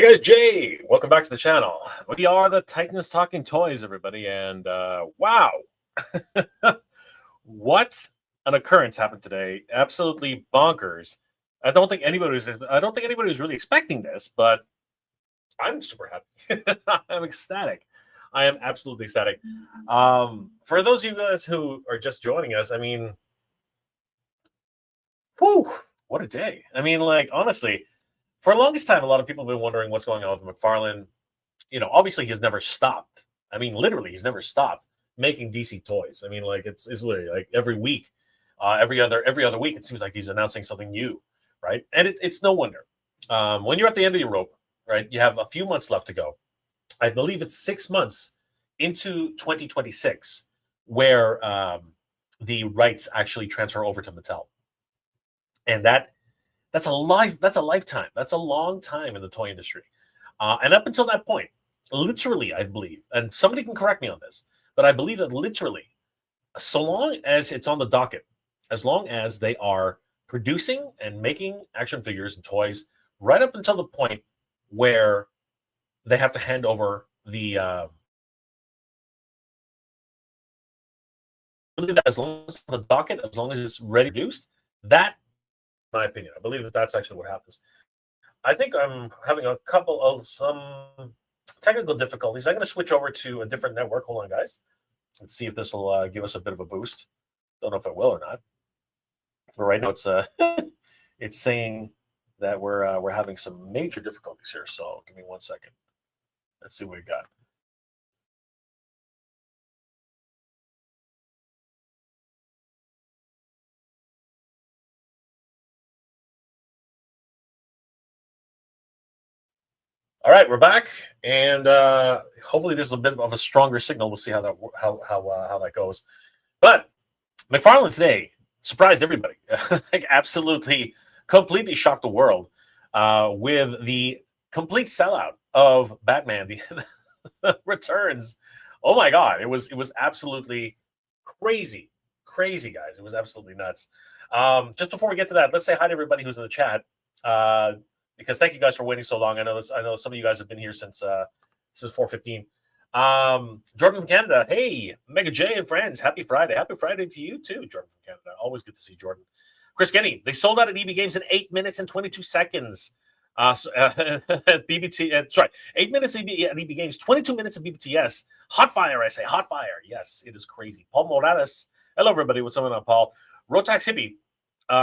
guys, Jay. Welcome back to the channel. We are the Titans Talking Toys, everybody, and wow, what an occurrence happened today! Absolutely bonkers. I don't think anybody was really expecting this, but I'm super happy. I'm ecstatic. I am absolutely ecstatic. For those of you guys who are just joining us, I mean, whew, what a day! I mean, like honestly. For the longest time, a lot of people have been wondering what's going on with McFarlane. You know, obviously he's never stopped. I mean, literally, he's never stopped making DC toys. I mean, like it's literally like every week, every other week, it seems like he's announcing something new, right? And it's no wonder. When you're at the end of your rope, right, you have a few months left to go. I believe it's 6 months into 2026 where the rights actually transfer over to Mattel, and that's a lifetime. That's a long time in the toy industry. And up until that point, literally, I believe, and somebody can correct me on this, but I believe that literally, so long as it's on the docket, as long as they are producing and making action figures and toys, right up until the point where they have to hand over the as long as it's on the docket, as long as it's ready produced, that my opinion. I believe that that's actually what happens. I think I'm having a couple of some technical difficulties. I'm going to switch over to a different network. Hold on, guys. Let's see if this will give us a bit of a boost. Don't know if it will or not. But right now, it's it's saying that we're having some major difficulties here. So give me 1 second. Let's see what we got. All right, we're back, and hopefully this is a bit of a stronger signal. We'll see how that goes. But McFarlane today surprised everybody, like absolutely, completely shocked the world with the complete sellout of Batman. The returns. Oh my God, it was absolutely crazy, guys. It was absolutely nuts. Just before we get to that, let's say hi to everybody who's in the chat. Because thank you guys for waiting so long. I know some of you guys have been here since 4:15. Jordan from Canada. Hey, Mega J and friends. Happy Friday. Happy Friday to you too, Jordan from Canada. Always good to see Jordan. Chris Kenny. They sold out at EB Games in 8 minutes and 22 seconds. At BBT. Sorry, 8 minutes at EB Games, 22 minutes at BBTS. Hot fire, I say. Hot fire. Yes, it is crazy. Paul Morales. Hello, everybody. What's going on, Paul? Rotax Hippie.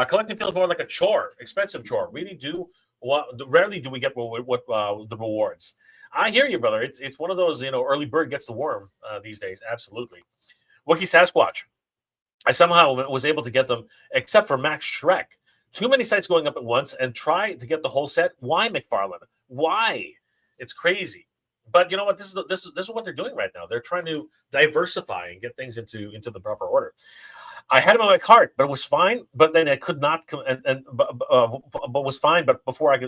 Collecting feels more like a chore, expensive chore. Rarely do we get the rewards. I hear you, brother. It's one of those, early bird gets the worm these days. Absolutely. Wookie Sasquatch. I somehow was able to get them, except for Max Shreck. Too many sites going up at once, and try to get the whole set. Why, McFarlane? Why? It's crazy. But you know what? This is what they're doing right now. They're trying to diversify and get things into the proper order. I had him on my cart, but it was fine. But then I could not but was fine. But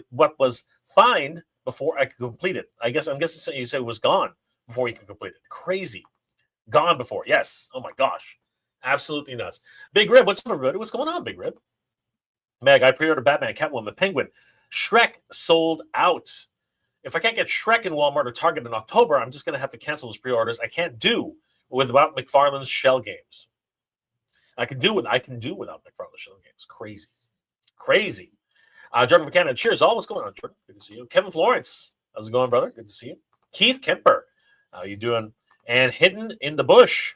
what was fine before I could complete it? I'm guessing you said it was gone before you could complete it. Crazy, gone before. Yes. Oh my gosh, absolutely nuts. Big Rib, what's up, everybody? What's going on, Big Rib? Meg, I pre-ordered Batman, Catwoman, Penguin, Shreck sold out. If I can't get Shreck in Walmart or Target in October, I'm just going to have to cancel those pre-orders. I can't do without McFarlane's shell games. I can do without McFarlane shell games. Crazy. Jordan McCann, cheers. All what's going on, Jordan? Good to see you. Kevin Florence, how's it going, brother? Good to see you. Keith Kemper, how you doing? And Hidden in the Bush.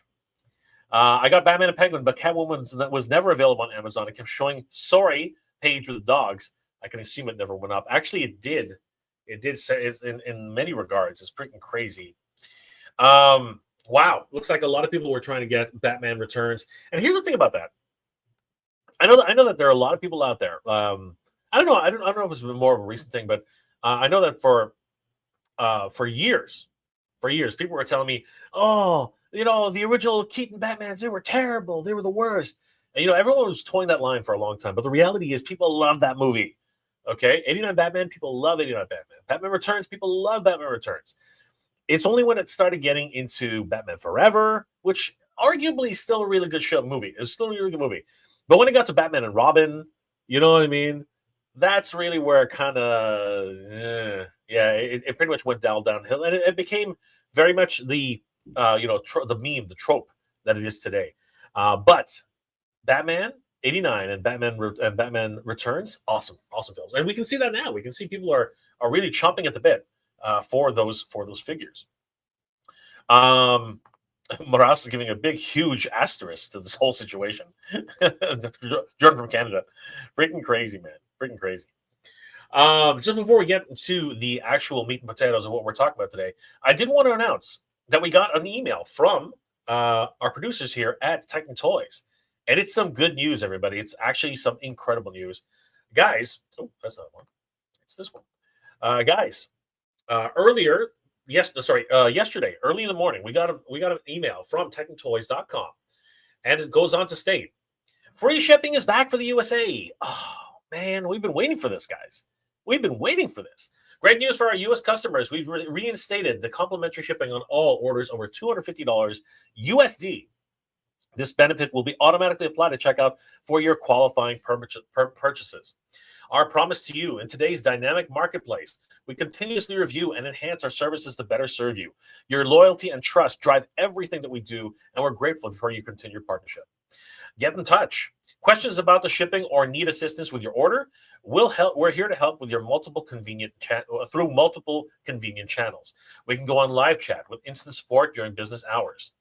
I got Batman and Penguin, but Catwoman was never available on Amazon. It kept showing sorry page with the dogs. I can assume it never went up. Actually, it did. It did say in many regards. It's freaking crazy. Wow, looks like a lot of people were trying to get Batman Returns. And here's the thing about that. I know that there are a lot of people out there. I don't know if it's been more of a recent thing, but I know that for years, people were telling me, "Oh, the original Keaton Batmans, they were terrible. They were the worst." And everyone was toying that line for a long time. But the reality is, people love that movie. Okay, 89 Batman, people love 89 Batman. Batman Returns, people love Batman Returns. It's only when it started getting into Batman Forever, which arguably is still a really good movie. It's still a really good movie. But when it got to Batman and Robin, you know what I mean? That's really where it kind of, Yeah, it pretty much went downhill, and it became very much the the meme, the trope that it is today. But Batman '89 and Batman Returns, awesome films, and we can see that now. We can see people are really chomping at the bit for those figures. Moras is giving a big, huge asterisk to this whole situation. Jordan from Canada, freaking crazy, man, freaking crazy. Just before we get into the actual meat and potatoes of what we're talking about today, I did want to announce that we got an email from our producers here at Titan Toys. And it's some good news, everybody. It's actually some incredible news. Guys, oh, that's not one. It's this one. Guys, yesterday, early in the morning, we got an email from TitanToys.com. And it goes on to state, free shipping is back for the USA. Oh, man, we've been waiting for this, guys. We've been waiting for this. Great news for our U.S. customers. We've reinstated the complimentary shipping on all orders over $250 USD. This benefit will be automatically applied at checkout for your qualifying purchases. Our promise to you in today's dynamic marketplace, we continuously review and enhance our services to better serve you. Your loyalty and trust drive everything that we do, and we're grateful for your continued partnership. Get in touch. Questions about the shipping or need assistance with your order? We're here to help with your multiple convenient channels. We can go on live chat with instant support during business hours.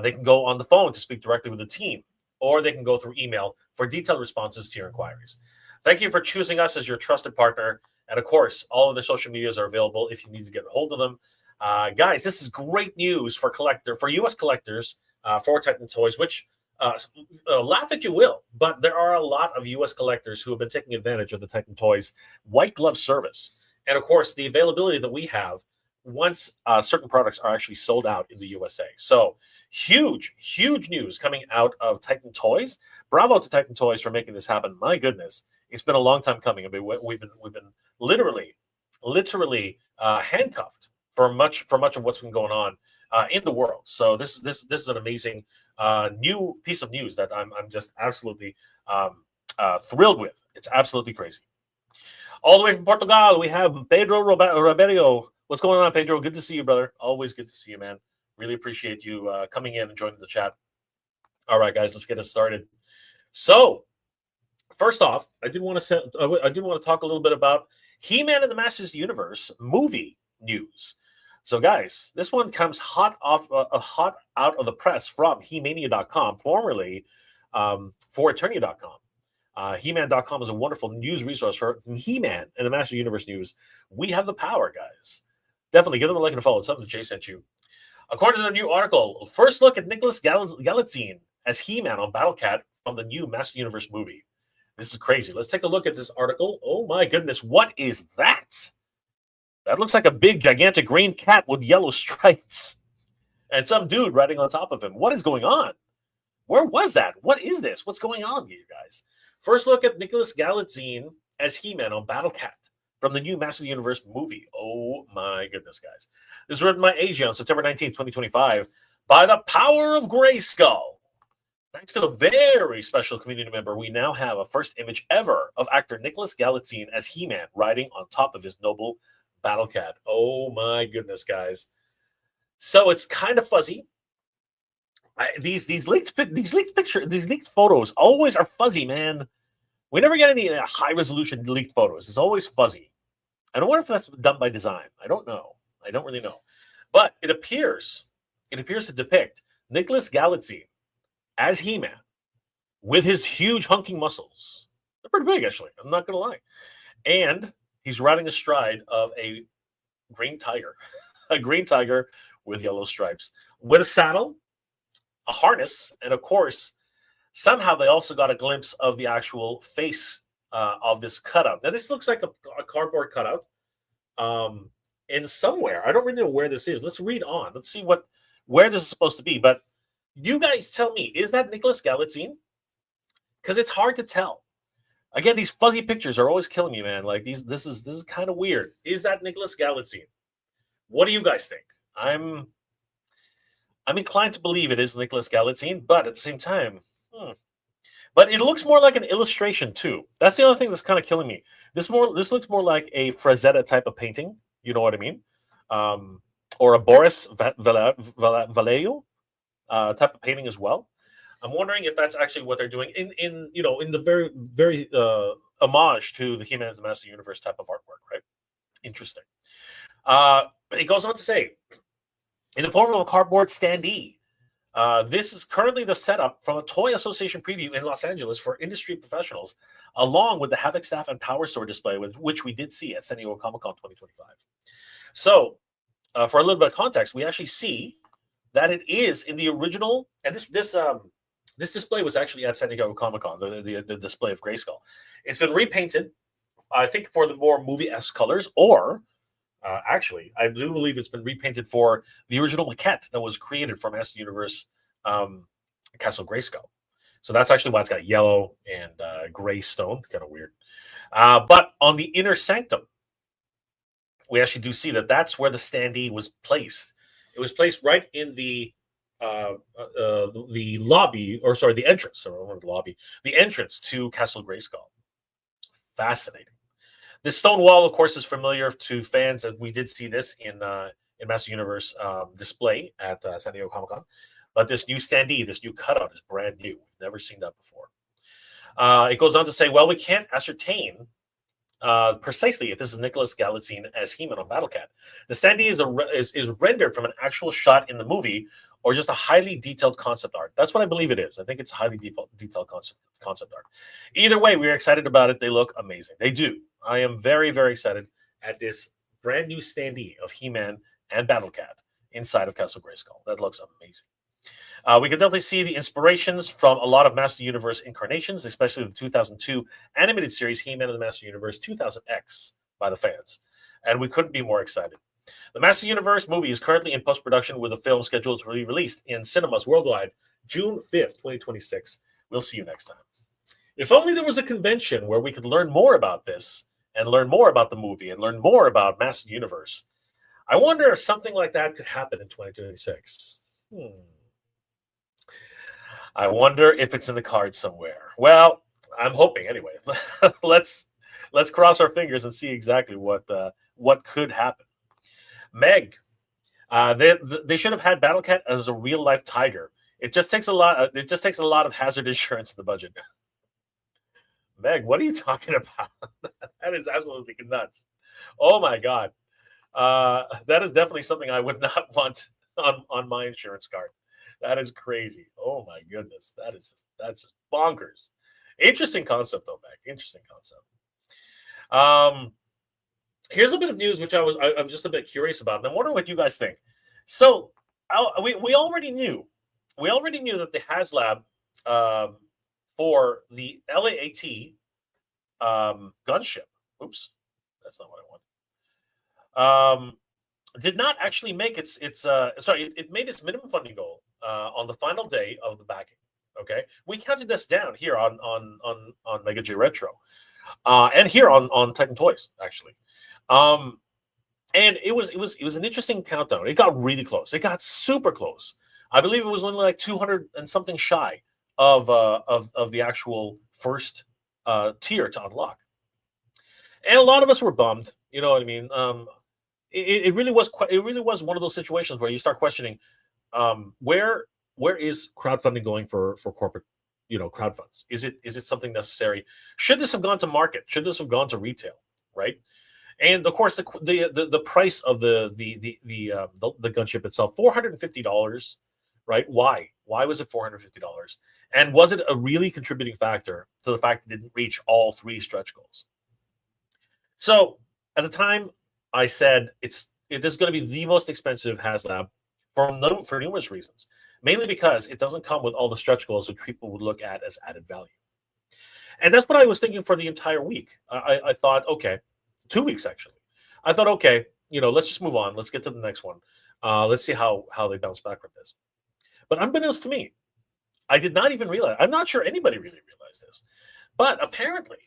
They can go on the phone to speak directly with the team, or they can go through email for detailed responses to your inquiries. Thank you for choosing us as your trusted partner. And of course, all of their social medias are available if you need to get a hold of them. Guys, this is great news for U.S. collectors for Titan Toys, which laugh at you will, but there are a lot of U.S. collectors who have been taking advantage of the Titan Toys white glove service. And of course, the availability that we have once certain products are actually sold out in the USA. So huge news coming out of Titan Toys. Bravo to Titan Toys for making this happen. My goodness, it's been a long time coming. I mean, we've been literally handcuffed for much of what's been going on in the world. So this is an amazing new piece of news that I'm just absolutely thrilled with. It's absolutely crazy. All the way from Portugal, we have Pedro Roberio. What's going on, Pedro? Good to see you, brother. Always good to see you, man. Really appreciate you coming in and joining the chat. All right, guys, let's get it started. So, first off, I did want to talk a little bit about He-Man and the Masters Universe movie news. So, guys, this one comes hot out of the press from He-Mania.com, formerly ForEternia.com. He-Man.com is a wonderful news resource for He-Man and the Master Universe news. We have the power, guys. Definitely give them a like and a follow. It's something that Jay sent you. According to the new article, first look at Nicholas Galitzine as He-Man on Battlecat from the new Master Universe movie. This is crazy. Let's take a look at this article. Oh my goodness, what is that? That looks like a big, gigantic green cat with yellow stripes. And some dude riding on top of him. What is going on? Where was that? What is this? What's going on here, guys? First look at Nicholas Galitzine as He-Man on Battlecat from the new Master Universe movie. Oh my goodness, guys. This is written by AJ on September 19th, 2025 by the power of Grayskull. Thanks to a very special community member, we now have a first image ever of actor Nicholas Galitzine as He-Man riding on top of his noble Battlecat. Oh my goodness, guys. So it's kind of fuzzy. These leaked photos always are fuzzy, man. We never get any high resolution leaked photos. It's always fuzzy. I don't wonder if that's done by design. I don't know. I don't really know. But it appears to depict Nicholas Galitzine as He-Man with his huge hunking muscles. They're pretty big, actually. I'm not going to lie. And he's riding astride of a green tiger, a green tiger with yellow stripes, with a saddle, a harness, and of course, somehow they also got a glimpse of the actual face of this cutout. Now, this looks like a cardboard cutout in somewhere. I don't really know where this is. Let's read on. Let's see where this is supposed to be. But you guys tell me, is that Nicholas Galitzine? Because it's hard to tell. Again, these fuzzy pictures are always killing me, man. Like this is kind of weird. Is that Nicholas Galitzine? What do you guys think? I'm inclined to believe it is Nicholas Galitzine, but at the same time, but it looks more like an illustration too. That's the other thing that's kind of killing me. This looks more like a Frazetta type of painting You know what I mean? Or a Boris Vallejo type of painting as well. I'm wondering if that's actually what they're doing in the very homage to the He-Man and the Master Universe type of artwork, right? Interesting. It goes on to say, in the form of a cardboard standee, this is currently the setup from a Toy Association preview in Los Angeles for industry professionals, along with the Havoc Staff and Power Sword display, which we did see at San Diego Comic-Con 2025. So, for a little bit of context, we actually see that it is in the original, and this display was actually at San Diego Comic-Con, the display of Grayskull. It's been repainted, I think, for the more movie-esque colors, or actually, I do believe it's been repainted for the original maquette that was created from Master Universe Castle Grayskull. So that's actually why it's got yellow and gray stone. Kind of weird. But on the inner sanctum, we actually do see that that's where the standee was placed. It was placed right in the lobby, or sorry, the entrance, or the lobby, the entrance to Castle Grayskull. Fascinating. This stone wall, of course, is familiar to fans, and we did see this in Master Universe display at San Diego Comic-Con. But this new standee, this new cutout, is brand new. We've never seen that before. It goes on to say, well, we can't ascertain precisely if this is Nicholas Galitzine as He-Man on Battlecat. The standee is rendered from an actual shot in the movie, or just a highly detailed concept art. That's what I believe it is. I think it's highly detailed concept art. Either way, we're excited about it. They look amazing. They do. I am very, very excited at this brand new standee of He-Man and Battlecat inside of Castle Grayskull. That looks amazing. We can definitely see the inspirations from a lot of Master Universe incarnations, especially the 2002 animated series He-Man and the Master Universe 2000X by the fans. And we couldn't be more excited. The Master Universe movie is currently in post-production, with a film scheduled to be released in cinemas worldwide June 5th, 2026. We'll see you next time. If only there was a convention where we could learn more about this, and learn more about the movie, and learn more about Master Universe. I wonder if something like that could happen in 2026. I wonder if it's in the cards somewhere. Well, I'm hoping anyway. Let's cross our fingers and see exactly what could happen. Meg, they should have had Battlecat as a real life tiger. It just takes a lot. It just takes a lot of hazard insurance in the budget. Meg, what are you talking about? That is absolutely nuts. Oh my god, that is definitely something I would not want on my insurance card. That is crazy. Oh my goodness, that's just bonkers. Interesting concept though, Meg. Interesting concept. Here's a bit of news which I'm just a bit curious about, and I'm wondering what you guys think. So we already knew that the HasLab for the LAAT gunship. Oops, that's not what I want. Did not actually make it made its minimum funding goal on the final day of the backing. Okay, we counted this down here on Mega J Retro, and here on Titan Toys actually. And it was an interesting countdown. It got really close. It got super close. I believe it was only like 200 and something shy of the actual first tier to unlock. And a lot of us were bummed. You know what I mean? It really was one of those situations where you start questioning where is crowdfunding going for corporate crowdfunds? Is it something necessary? Should this have gone to market? Should this have gone to retail? Right? And of course, the price of the gunship itself, $450, right? Why was it $450? And was it a really contributing factor to the fact that it didn't reach all three stretch goals? So at the time, I said it is going to be the most expensive HasLab for numerous reasons, mainly because it doesn't come with all the stretch goals which people would look at as added value. And that's what I was thinking for the entire week. I thought, okay. 2 weeks actually. I thought, okay, let's just move on. Let's get to the next one. Let's see how they bounce back from this. But unbeknownst to me, I did not even realize. I'm not sure anybody really realized this, but apparently,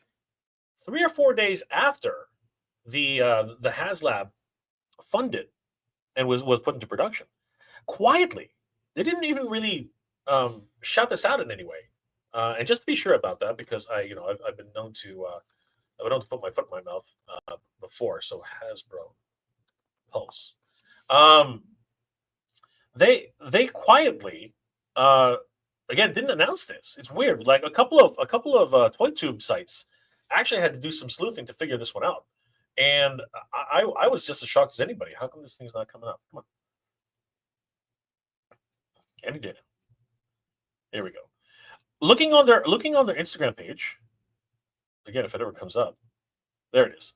3 or 4 days after the HasLab funded and was put into production, quietly, they didn't even really shout this out in any way. And just to be sure about that, because I've been known to put my foot in my mouth before. So Hasbro. Pulse. They quietly, again, didn't announce this. It's weird. Like a couple of toy tube sites actually had to do some sleuthing to figure this one out, and I was just as shocked as anybody. How come this thing's not coming up? Come on, any data. There we go. Looking on their Instagram page. Again, if it ever comes up, there it is.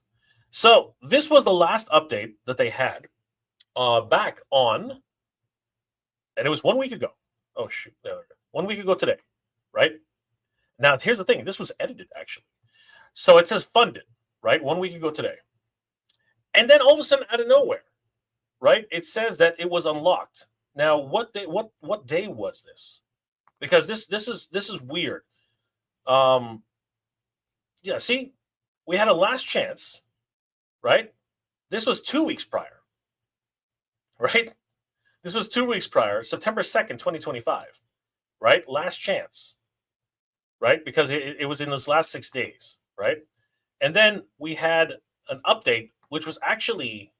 So this was the last update that they had back on, and it was 1 week ago. Oh shoot, there we go. 1 week ago today, right? Now here's the thing. This was edited actually, so it says funded, right? 1 week ago today, and then all of a sudden, out of nowhere, right? It says that it was unlocked. Now, what day was this? Because this is weird. Yeah, see, we had a last chance, right? This was 2 weeks prior, right? This was 2 weeks prior, September 2nd, 2025, right? Last chance, right? Because it was in those last 6 days, right? And then we had an update, which was actually,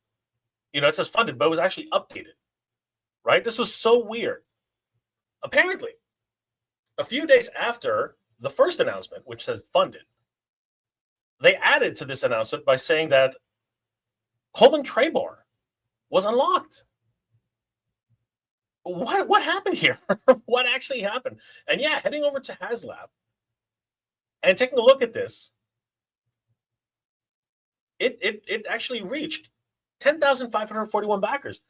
it says funded, but it was actually updated, right? This was so weird. Apparently, a few days after the first announcement, which says funded, they added to this announcement by saying that Coleman Trebor was unlocked. What happened here? What actually happened? And yeah, heading over to HasLab and taking a look at this, it actually reached 10,541 backers.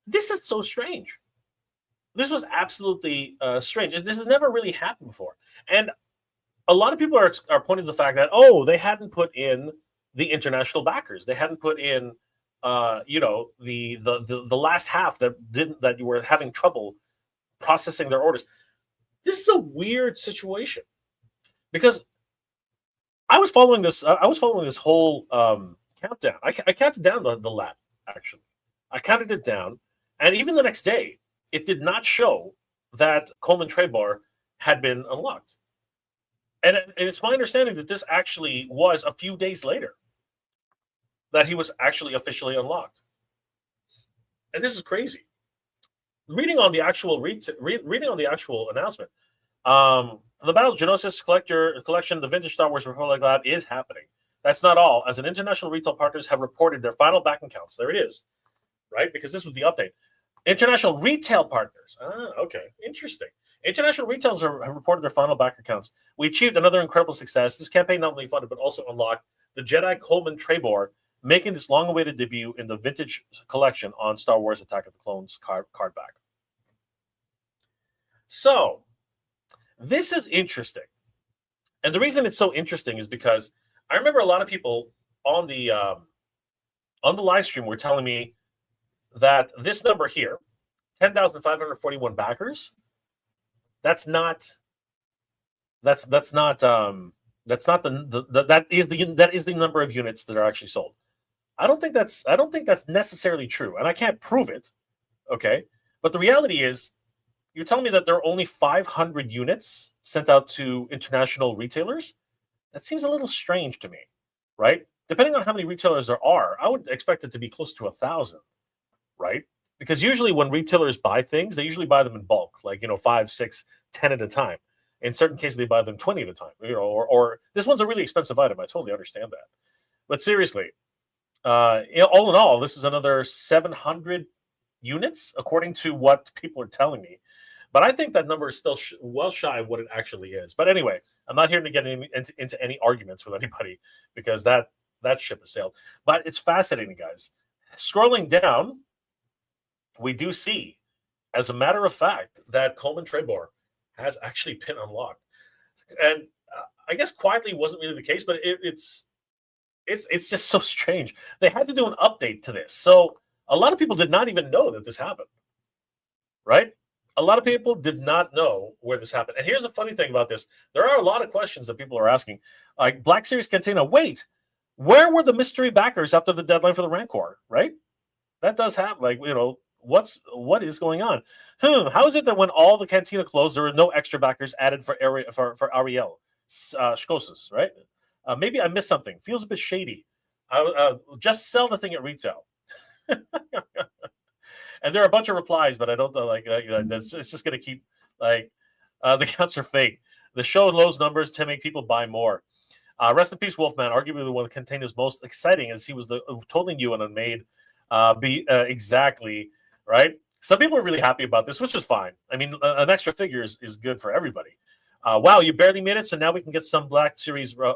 This is so strange. This was absolutely strange. This has never really happened before. And a lot of people are pointing to the fact that, they hadn't put in the international backers. They hadn't put in the last half that you were having trouble processing their orders. This is a weird situation because I was following this whole countdown. I counted down the lap, actually. I counted it down, and even the next day, it did not show that Coleman Trebor had been unlocked. And it's my understanding that this actually was a few days later that he was actually officially unlocked. And this is crazy. Reading on the actual announcement, the Battle of Geonosis collection, the Vintage Star Wars Republic Lab is happening. That's not all, as an international retail partners have reported their final backing counts. There it is, right? Because this was the update. International retail partners. Okay, interesting. International retailers have reported their final backer counts. We achieved another incredible success. This campaign not only funded, but also unlocked the Jedi Coleman Trebor, making this long-awaited debut in the Vintage collection on Star Wars Attack of the Clones card back. So, this is interesting. And the reason it's so interesting is because I remember a lot of people on the live stream were telling me that this number here, 10,541 backers, that is the number of units that are actually sold. I don't think that's necessarily true, and I can't prove it. Okay, but the reality is, you're telling me that there are only 500 units sent out to international retailers. That seems a little strange to me, right? Depending on how many retailers there are, I would expect it to be close to 1,000, right? Because usually when retailers buy things, they usually buy them in bulk, like 5, 6, 10 at a time. In certain cases, they buy them 20 at a time. Or this one's a really expensive item. I totally understand that. But seriously, all in all, this is another 700 units, according to what people are telling me. But I think that number is still well shy of what it actually is. But anyway, I'm not here to get into any arguments with anybody because that ship has sailed. But it's fascinating, guys. Scrolling down, we do see, as a matter of fact, that Coleman Trebor has actually been unlocked. And I guess quietly wasn't really the case, but it's just so strange. They had to do an update to this. So a lot of people did not even know that this happened, right? A lot of people did not know where this happened. And here's the funny thing about this. There are a lot of questions that people are asking. Like Black Series Cantina, wait, where were the mystery backers after the deadline for the Rancor, right? That does happen. Like, what is going on? How is it that when all the Cantina closed, there were no extra backers added for Ariel Shkosis, right? Maybe I missed something. Feels a bit shady. Just sell the thing at retail. And there are a bunch of replies, but I don't know. It's just going to keep like the counts are fake. The show lows numbers to make people buy more. Rest in peace, Wolfman. Arguably the one that contained his most exciting, as he was the totally new and unmade. Exactly right. Some people are really happy about this, which is fine. I mean, an extra figure is good for everybody. Wow, you barely made it, so now we can get some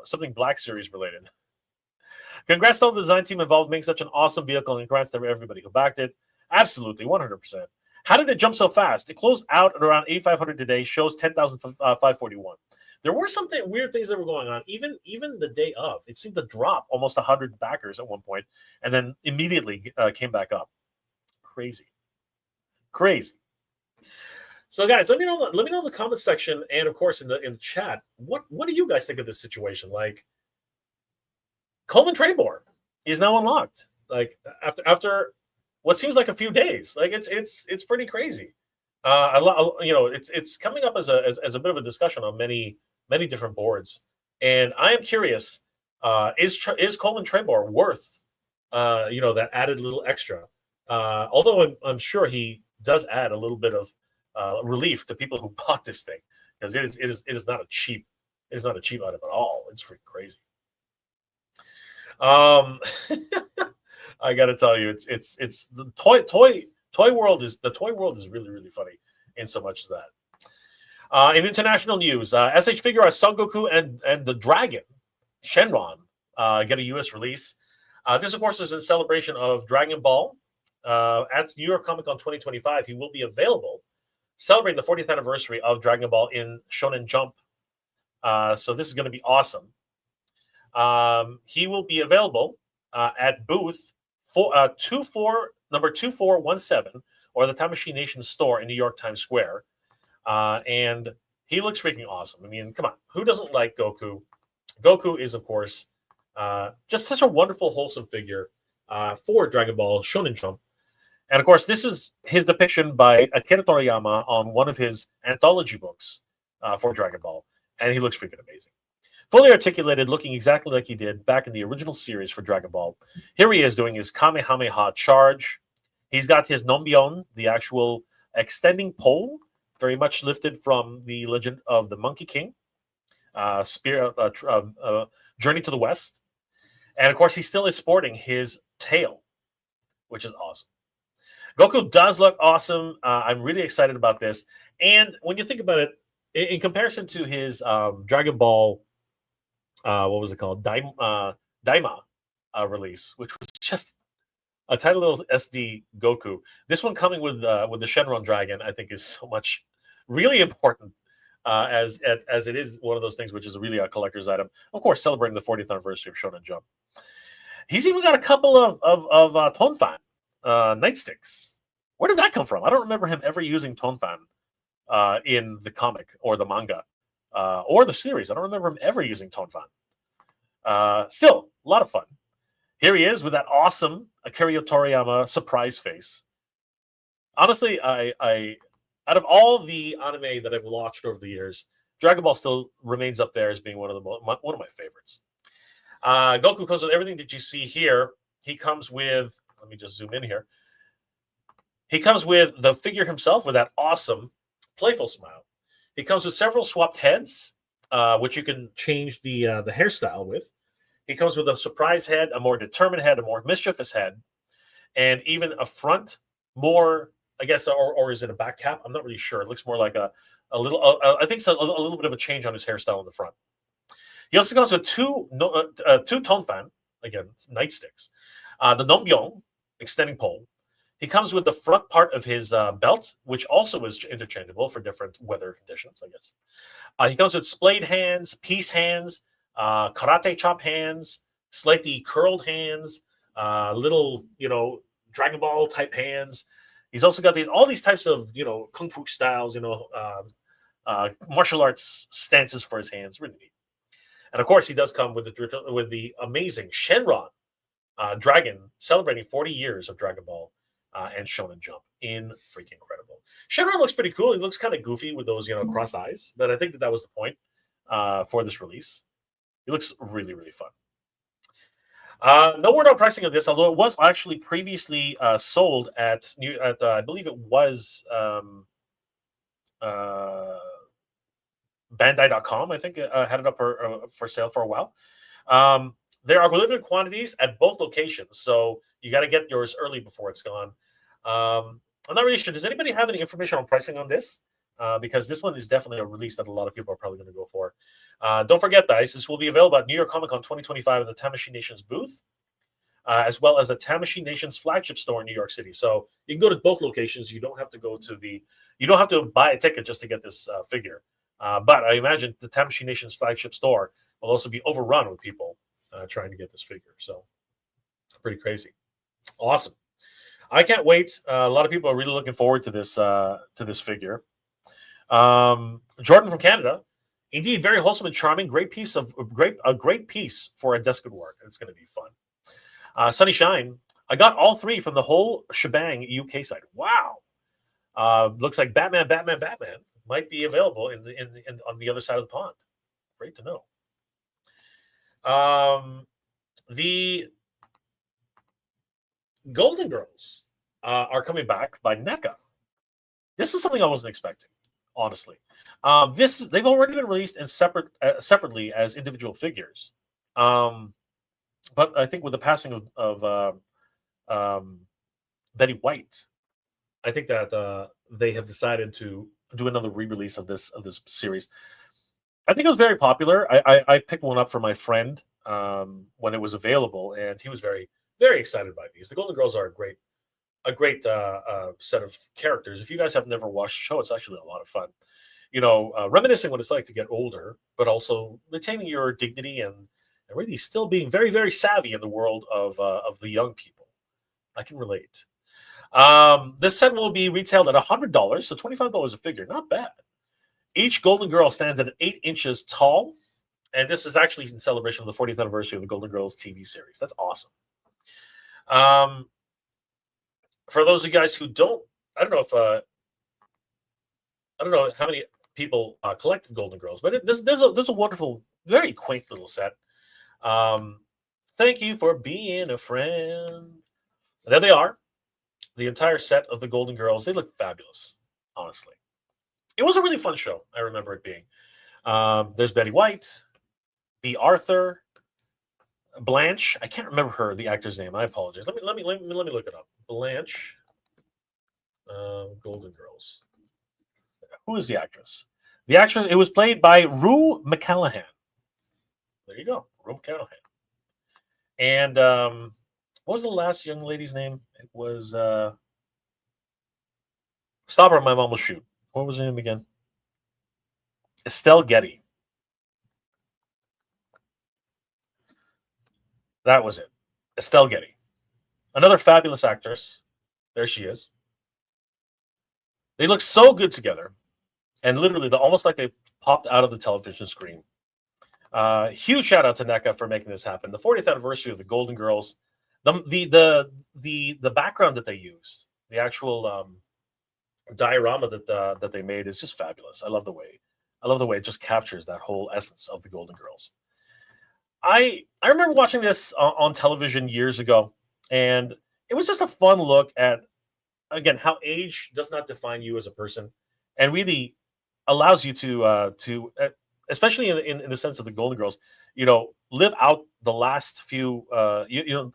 something Black Series related. Congrats to all the design team involved making such an awesome vehicle, and congrats to everybody who backed it. Absolutely, 100%. How did it jump so fast? It closed out at around 8,500 today, shows 10,541. There were some weird things that were going on, even the day of. It seemed to drop almost 100 backers at one point, and then immediately came back up. Crazy. So, guys, let me know in the comment section, and of course in the chat, what do you guys think of this situation? Like, Coleman Trebor is now unlocked. Like after what seems like a few days. Like it's pretty crazy. It's coming up as a bit of a discussion on many different boards, and I am curious: is Coleman Trebor worth that added little extra? Although I'm sure he does add a little bit of relief to people who bought this thing, because it is not a cheap item at all. It's freaking crazy. I got to tell you, it's the toy world is really, really funny in so much as that. In international news, SH Figure Son Goku and the Dragon Shenron get a U.S. release. This, of course, is in celebration of Dragon Ball. At New York Comic Con 2025, he will be available, celebrating the 40th anniversary of Dragon Ball in Shonen Jump. So this is going to be awesome. He will be available at booth number 2417, or the Time Machine Nation store in New York Times Square. And he looks freaking awesome. I mean, come on, who doesn't like Goku? Goku is, of course, just such a wonderful, wholesome figure for Dragon Ball Shonen Jump. And of course, this is his depiction by Akira Toriyama on one of his anthology books for Dragon Ball, and he looks freaking amazing. Fully articulated, looking exactly like he did back in the original series for Dragon Ball. Here he is doing his Kamehameha charge. He's got his Nonbyon, the actual extending pole, very much lifted from the Legend of the Monkey King, Journey to the West. And of course, he still is sporting his tail, which is awesome. Goku does look awesome. I'm really excited about this. And when you think about it, in comparison to his Dragon Ball, what was it called? Daima release, which was just a tiny little SD Goku. This one coming with the Shenron Dragon, I think, is so much really important, as it is one of those things which is really a collector's item. Of course, celebrating the 40th anniversary of Shonen Jump. He's even got a couple of Tonfan nightsticks. Where did that come from? I don't remember him ever using Tonfan in the comic or the manga. Or the series. I don't remember him ever using Tonfan. Still, a lot of fun. Here he is with that awesome Akira Toriyama surprise face. Honestly, I out of all the anime that I've watched over the years, Dragon Ball still remains up there as being one of my favorites. Goku comes with everything that you see here. He comes with, let me just zoom in here. He comes with the figure himself with that awesome, playful smile. He comes with several swapped heads, which you can change the hairstyle with. He comes with a surprise head, a more determined head, a more mischievous head, and even a front, more, I guess, or is it a back cap? I'm not really sure. It looks more like a little, I think it's a little bit of a change on his hairstyle in the front. He also comes with two Tonfan, again, nightsticks, the Nonbyon, extending pole. He comes with the front part of his belt, which also is interchangeable for different weather conditions, I guess. He comes with splayed hands, peace hands, karate chop hands, slightly curled hands, little, Dragon Ball type hands. He's also got all these types of, kung fu styles, martial arts stances for his hands. Really neat. And of course, he does come with the amazing Shenron Dragon, celebrating 40 years of Dragon Ball and Shonen Jump. Freaking incredible. Shenron looks pretty cool. He looks kind of goofy with those, cross eyes, but I think that was the point for this release. He looks really, really fun. No word on pricing of this, although it was actually previously sold at I believe it was uh, Bandai.com. I think had it up for sale for a while. Um, there are limited quantities at both locations, so you got to get yours early before it's gone. I'm not really sure. Does anybody have any information on pricing on this? Because this one is definitely a release that a lot of people are probably going to go for. Don't forget, guys, this will be available at New York Comic Con 2025 at the Tamashii Nations booth, as well as the Tamashii Nations flagship store in New York City. So you can go to both locations. You don't have to you don't have to buy a ticket just to get this figure. But I imagine the Tamashii Nations flagship store will also be overrun with people trying to get this figure. So pretty crazy. Awesome. I can't wait. A lot of people are really looking forward to this figure. Jordan from Canada, indeed, very wholesome and charming. Great piece of a great piece for a desk of work. It's going to be fun. Sunny Shine, I got all three from the whole shebang UK site. Wow. Looks like Batman might be available in on the other side of the pond. Great to know. The Golden Girls are coming back by NECA. This is something I wasn't expecting, honestly. They've already been released in separately as individual figures. But I think with the passing of Betty White, I think that they have decided to do another re-release of this series. I think it was very popular. I picked one up for my friend when it was available, and he was very excited by these. The Golden Girls are a great set of characters. If you guys have never watched the show, it's actually a lot of fun. Reminiscing what it's like to get older, but also retaining your dignity and really still being very savvy in the world of the young people. I can relate. This set will be retailed at $100, so $25 a figure. Not bad. Each Golden Girl stands at 8 inches tall, and this is actually in celebration of the 40th anniversary of the Golden Girls TV series. That's awesome. For those of you guys who don't, I don't know how many people collected Golden Girls, but there's a wonderful, very quaint little set. Thank you for being a friend. There they are. The entire set of the Golden Girls. They look fabulous, honestly. It was a really fun show. I remember it being. There's Betty White, B. Arthur, Blanche. I can't remember the actor's name. I apologize. Let me look it up. Blanche, Golden Girls. Who is the actress? The actress. It was played by Rue McCallaghan. There you go, Rue McCallaghan. And what was the last young lady's name? It was Stop Her, My Mom Will Shoot. What was her name again? Estelle Getty. That was it. Estelle Getty. Another fabulous actress. There she is. They look so good together. And literally, almost like they popped out of the television screen. Huge shout out to NECA for making this happen. The 40th anniversary of the Golden Girls. The background that they used, the actual diorama that they made is just fabulous. I love the way it just captures that whole essence of the Golden Girls. I remember watching this on television years ago, and it was just a fun look at, again, how age does not define you as a person, and really allows you to especially in the sense of the Golden Girls, live out the last few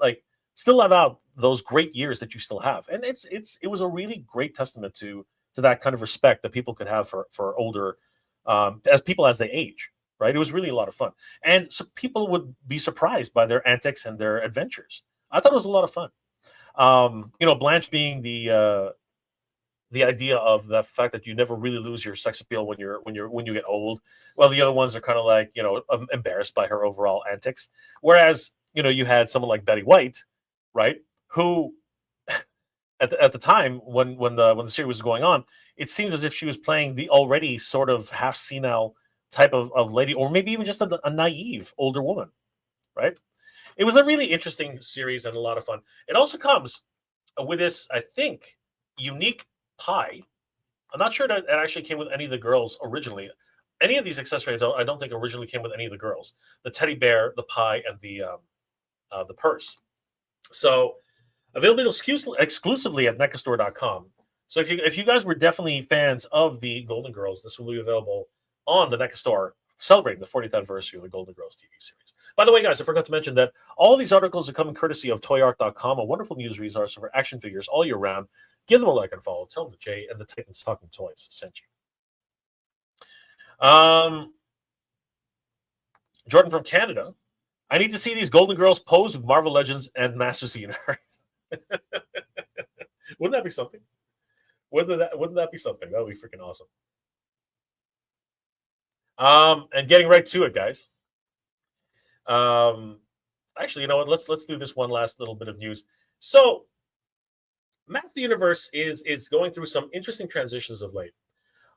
like still live out those great years that you still have. And it was a really great testament to that kind of respect that people could have for older as people as they age, right? It was really a lot of fun. And so people would be surprised by their antics and their adventures. I thought it was a lot of fun. Blanche being the idea of the fact that you never really lose your sex appeal when you get old. Well, the other ones are kind of like, embarrassed by her overall antics. Whereas, you had someone like Betty White, right, who at the time when the series was going on, it seemed as if she was playing the already sort of half senile type of lady, or maybe even just a naive older woman, right? It was a really interesting series and a lot of fun. It also comes with this, I think, unique pie. I'm not sure that it actually came with any of the girls originally. Any of these accessories, I don't think originally came with any of the girls. The teddy bear, the pie, and the the purse. So available exclusively at NECAstore.com. So if you guys were definitely fans of the Golden Girls, this will be available on the NECA store, celebrating the 40th anniversary of the Golden Girls TV series. By the way, guys, I forgot to mention that all these articles are coming courtesy of ToyArt.com, a wonderful news resource for action figures all year round. Give them a like and follow. Tell them that Jay and the Titans Talking Toys sent you. Jordan from Canada. I need to see these Golden Girls pose with Marvel Legends and Masters of the Universe. Wouldn't that be something? Wouldn't that be something? That would be freaking awesome. And getting right to it, guys. Actually, you know what? Let's do this one last little bit of news. So, Masters of the Universe is going through some interesting transitions of late.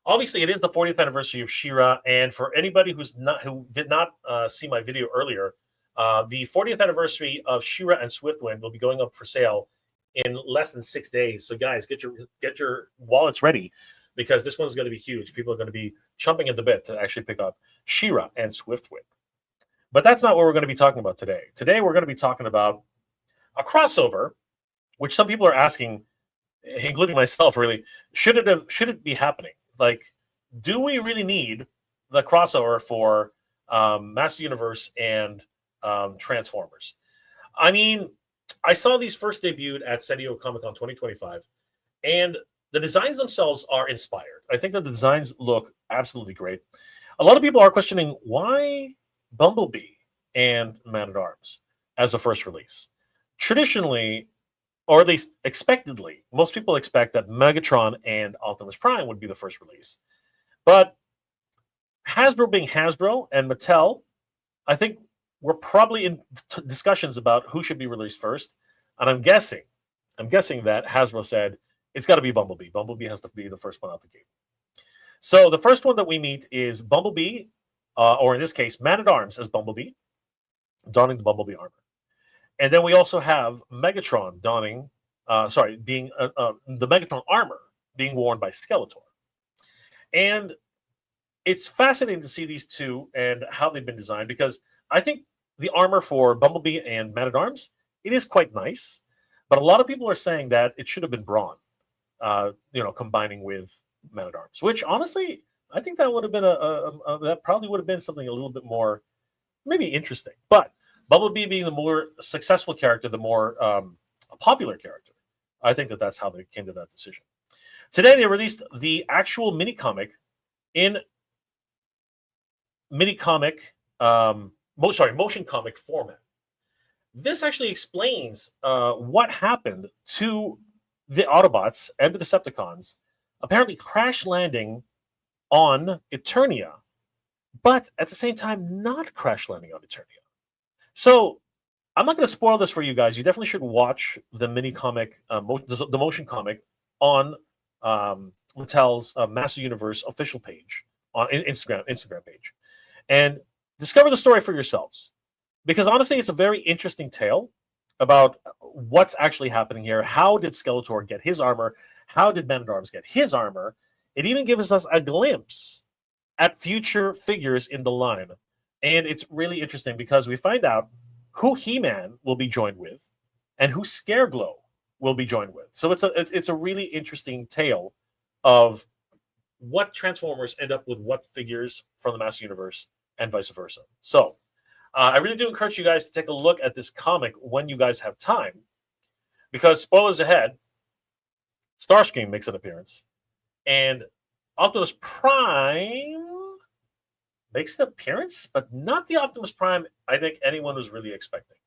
Obviously, it is the 40th anniversary of She-Ra, and for anybody who did not see my video earlier, the 40th anniversary of She-Ra and Swiftwind will be going up for sale in less than 6 days. So, guys, get your wallets ready, because this one's going to be huge. People are going to be chomping at the bit to actually pick up She-Ra and Swiftwind. But that's not what we're going to be talking about today. Today, we're going to be talking about a crossover, which some people are asking, including myself, really, should it be happening? Like, do we really need the crossover for Master Universe and Transformers? I mean, I saw these first debuted at San Diego Comic-Con 2025, and the designs themselves are inspired. I think that the designs look absolutely great. A lot of people are questioning why Bumblebee and Man-at-Arms as a first release. Traditionally, or at least expectedly, most people expect that Megatron and Optimus Prime would be the first release. But Hasbro being Hasbro and Mattel, I think we're probably in discussions about who should be released first. And I'm guessing that Hasbro said it's got to be Bumblebee. Bumblebee has to be the first one out the gate. So the first one that we meet is Bumblebee, or in this case, Man-at-Arms as Bumblebee, donning the Bumblebee armor. And then we also have Megatron being the Megatron armor being worn by Skeletor. And it's fascinating to see these two and how they've been designed, because I think the armor for Bumblebee and Man-at-Arms, it is quite nice. But a lot of people are saying that it should have been Brawn, combining with Man-at-Arms, which honestly, I think that would have been that probably would have been something a little bit more maybe interesting. But Bumblebee being the more successful character, the more popular character, I think that's how they came to that decision. Today, they released the actual motion comic format. This actually explains what happened to the Autobots and the Decepticons, apparently crash landing on Eternia, but at the same time not crash landing on Eternia. So I'm not going to spoil this for you guys. You definitely should watch the the motion comic on Mattel's Master Universe official page on Instagram page, and discover the story for yourselves. Because honestly, it's a very interesting tale about what's actually happening here. How did Skeletor get his armor? How did Man-at-Arms get his armor? It even gives us a glimpse at future figures in the line. And it's really interesting because we find out who He-Man will be joined with and who Scareglow will be joined with. So it's a really interesting tale of what Transformers end up with what figures from the Master Universe and vice versa. So I really do encourage you guys to take a look at this comic when you guys have time, because spoilers ahead, Starscream makes an appearance, and Optimus Prime makes an appearance, but not the Optimus Prime I think anyone was really expecting.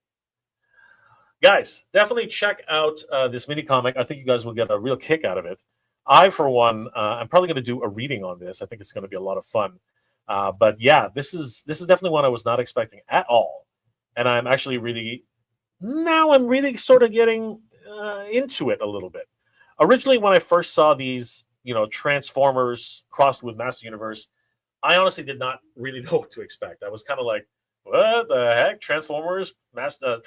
Guys, definitely check out this mini comic. I think you guys will get a real kick out of it. I, for one, I'm probably going to do a reading on this. I think it's going to be a lot of fun. But yeah, this is definitely one I was not expecting at all, and I'm actually really sort of getting into it a little bit. Originally, when I first saw these, Transformers crossed with Master Universe, I honestly did not really know what to expect. I was kind of like, what the heck? Transformers, Master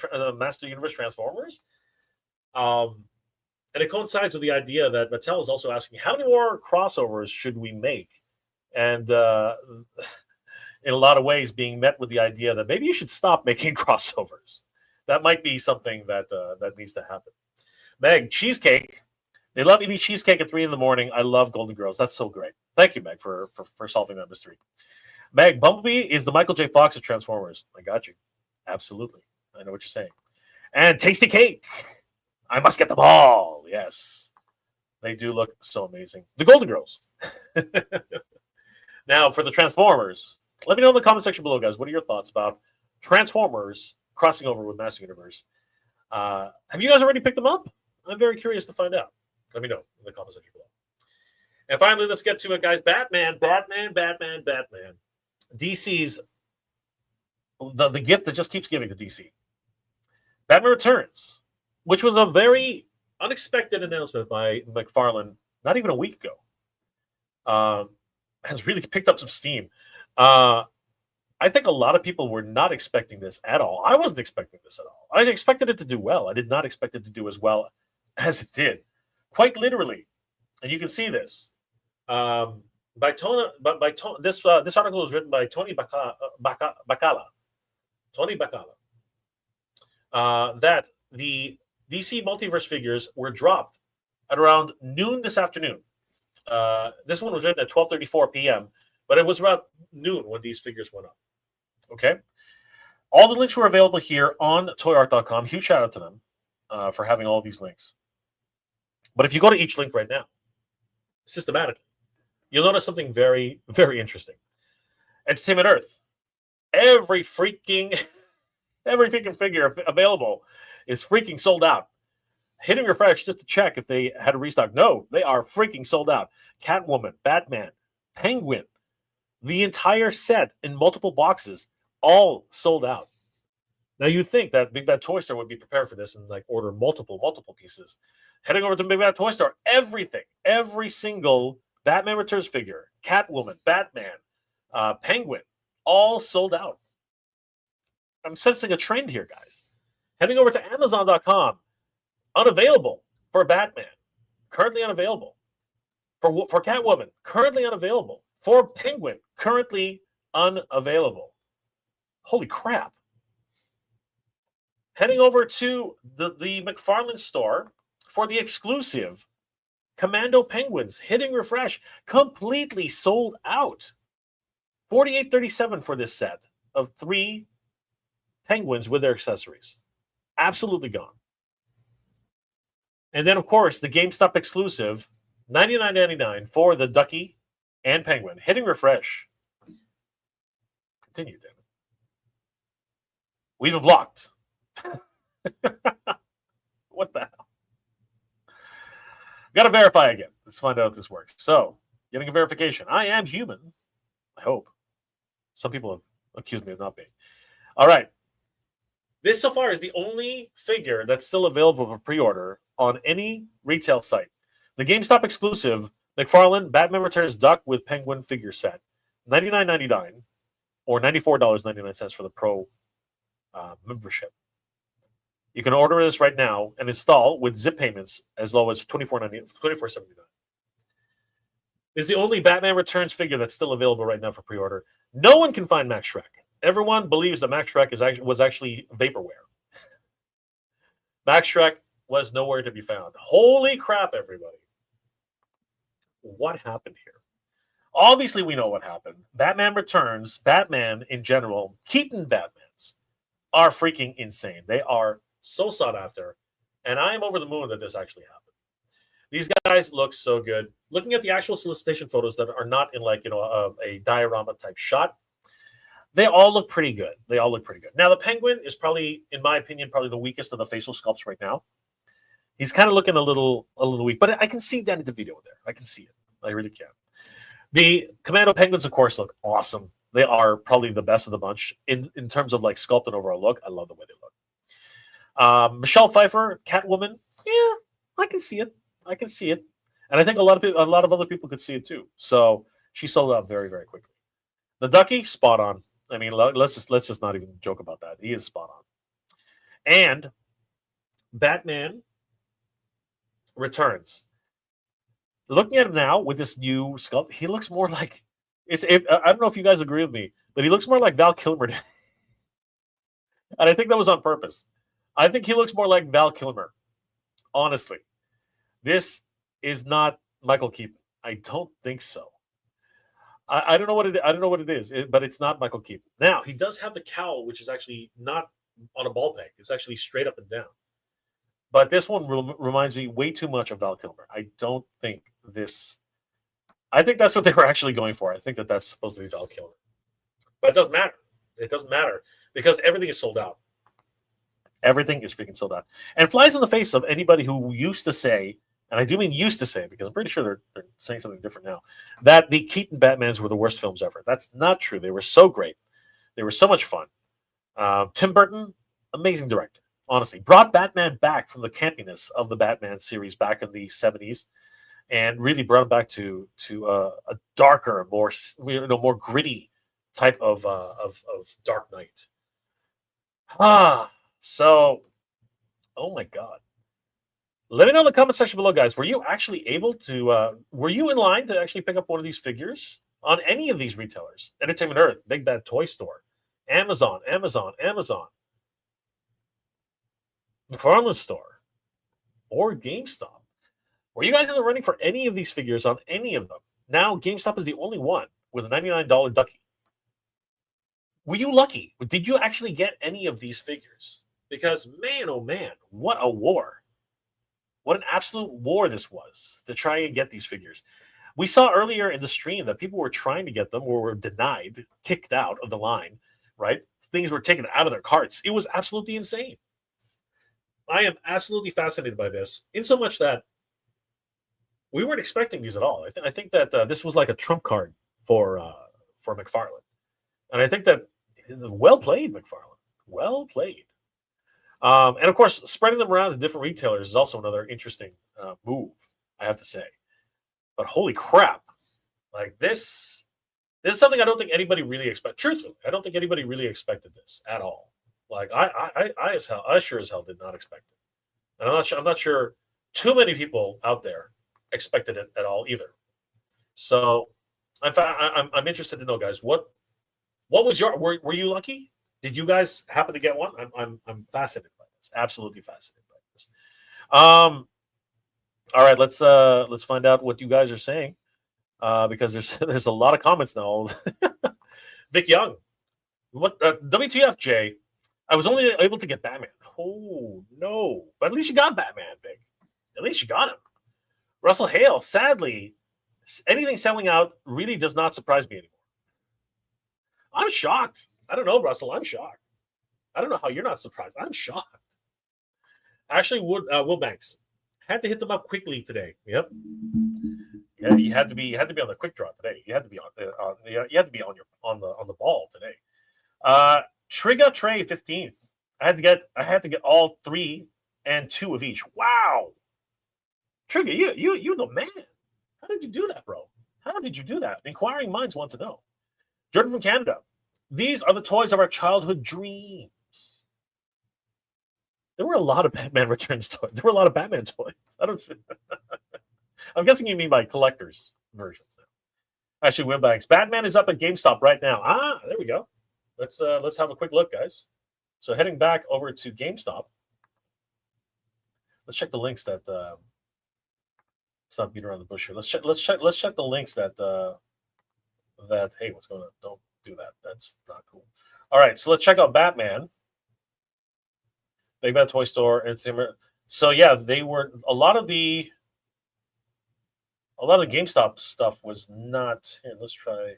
Universe Transformers? And it coincides with the idea that Mattel is also asking, how many more crossovers should we make? And in a lot of ways being met with the idea that maybe you should stop making crossovers. That might be something that that needs to happen. Meg, cheesecake. They love eating cheesecake at 3 in the morning. I love Golden Girls. That's so great. Thank you, Meg, for solving that mystery. Meg, Bumblebee is the Michael J. Fox of Transformers. I got you. Absolutely. I know what you're saying. And Tasty Cake. I must get them all. Yes. They do look so amazing. The Golden Girls. Now, for the Transformers, let me know in the comment section below, guys. What are your thoughts about Transformers crossing over with Master Universe? Have you guys already picked them up? I'm very curious to find out. Let me know in the comment section below. And finally, let's get to it, guys. Batman. DC's the gift that just keeps giving to DC. Batman Returns, which was a very unexpected announcement by McFarlane not even a week ago. Has really picked up some steam. I think a lot of people were not expecting this at all. I wasn't expecting this at all. I expected it to do well. I did not expect it to do as well as it did. Quite literally. And you can see this. This article was written by Tony Bacala. That the DC Multiverse figures were dropped at around noon this afternoon. This one was written at 12:34 p.m., but it was about noon when these figures went up. Okay? All the links were available here on toyart.com. Huge shout out to them for having all these links. But if you go to each link right now, systematically, you'll notice something very, very interesting. Entertainment Earth. Every freaking figure available is freaking sold out. Hitting refresh just to check if they had a restock. No, they are freaking sold out. Catwoman, Batman, Penguin, the entire set in multiple boxes, all sold out. Now you'd think that Big Bad Toy Store would be prepared for this and like order multiple pieces. Heading over to Big Bad Toy Store, every single Batman Returns figure, Catwoman, Batman, Penguin, all sold out. I'm sensing a trend here, guys. Heading over to Amazon.com, unavailable for Batman, currently unavailable. For Catwoman, currently unavailable. For Penguin, currently unavailable. Holy crap. Heading over to the McFarlane store for the exclusive Commando Penguins, hitting refresh, completely sold out. $48.37 for this set of 3 Penguins with their accessories. Absolutely gone. And then, of course, the GameStop exclusive, $99.99 for the Ducky and Penguin. Hitting refresh. Continue, David. We've been blocked. What the hell? Got to verify again. Let's find out if this works. So, getting a verification. I am human. I hope. Some people have accused me of not being. All right. This so far is the only figure that's still available for pre-order on any retail site. The GameStop exclusive McFarlane Batman Returns Duck with Penguin figure set, $99.99 or $94.99 for the Pro membership. You can order this right now and install with zip payments as low as $24.79. This is the only Batman Returns figure that's still available right now for pre-order. No one can find Max Shreck. Everyone believes that Max Shreck was actually vaporware. Max Shreck was nowhere to be found. Holy crap, everybody. What happened here? Obviously, we know what happened. Batman Returns, Batman in general, Keaton Batmans are freaking insane. They are so sought after. And I am over the moon that this actually happened. These guys look so good. Looking at the actual solicitation photos that are not in like, a diorama type shot, they all look pretty good. Now, the Penguin is probably, in my opinion, probably the weakest of the facial sculpts right now. He's kind of looking a little weak, but I can see Danny DeVito there. I can see it. I really can. The Commando Penguins, of course, look awesome. They are probably the best of the bunch in terms of like sculpt and overall look. I love the way they look. Michelle Pfeiffer, Catwoman, yeah, I can see it. And I think a lot of other people could see it too. So she sold out very, very quickly. The Ducky, spot on. I mean, let's just not even joke about that. He is spot on. And Batman Returns. Looking at him now with this new sculpt, he looks more like I don't know if you guys agree with me, but he looks more like Val Kilmer. And I think that was on purpose. I think he looks more like Val Kilmer. Honestly, this is not Michael Keaton. I don't think so. I don't know what I don't know what it is, but it's not Michael Keaton. Now he does have the cowl, which is actually not on a ball peg. It's actually straight up and down. But this one reminds me way too much of Val Kilmer. I don't think this. I think that's what they were actually going for. I think that that's supposed to be Val Kilmer, but it doesn't matter. It doesn't matter because everything is sold out. Everything is freaking sold out, and flies in the face of anybody who used to say, and I do mean used to say, because I'm pretty sure they're saying something different now, that the Keaton Batmans were the worst films ever. That's not true. They were so great. They were so much fun. Tim Burton, amazing director. Honestly, brought Batman back from the campiness of the Batman series back in the 70s, and really brought him back to a darker, more gritty type of Dark Knight. So, oh my God. Let me know in the comment section below, guys. Were you actually able to, were you in line to actually pick up one of these figures on any of these retailers? Entertainment Earth, Big Bad Toy Store, Amazon, McFarlane Store, or GameStop. Were you guys in the running for any of these figures on any of them? Now, GameStop is the only one with a $99 ducky. Were you lucky? Did you actually get any of these figures? Because, man, oh man, what a war. What an absolute war this was to try and get these figures. We saw earlier in the stream that people were trying to get them or were denied, kicked out of the line, right? Things were taken out of their carts. It was absolutely insane. I am absolutely fascinated by this, in so much that we weren't expecting these at all. I think that this was like a trump card for McFarlane. And I think that well played, McFarlane. Well played. And of course, spreading them around to different retailers is also another interesting move, I have to say. But holy crap, like this is something I don't think anybody really expected. Truthfully, I don't think anybody really expected this at all. Like I sure as hell did not expect it, and I'm not sure too many people out there expected it at all either. So I'm interested to know, guys, what was your were you lucky? Did you guys happen to get one? I'm fascinated by this. Absolutely fascinated by this. All right, let's find out what you guys are saying, because there's a lot of comments now. Vic Young, what WTF, Jay? I was only able to get Batman. Oh no, but at least you got Batman, Vic. At least you got him. Russell Hale, sadly, anything selling out really does not surprise me anymore. I'm shocked. I don't know, Russell. I'm shocked. I don't know how you're not surprised. I'm shocked. Actually, Will Banks had to hit them up quickly today. Yep. Yeah, you had to be on the quick draw today. You had to be on the ball today. Trigger Trey 15th. I had to get all 3 and 2 of each. Wow. Trigger, you the man. How did you do that, bro? How did you do that? Inquiring minds want to know. Jordan from Canada. These are the toys of our childhood dreams. There were a lot of Batman Returns toys. There were a lot of Batman toys. I don't see. I'm guessing you mean by collectors versions. Actually, Wimbanks. Batman is up at GameStop right now. There we go. Let's have a quick look, guys. So heading back over to GameStop. Let's check the links that. Let's not beat around the bush here. Let's check the links that. Hey, what's going on? Don't do that. That's not cool. All right, so let's check out Batman. Big Bad Toy Store, Entertainment. So yeah, they were a lot of the GameStop stuff was not here. Let's try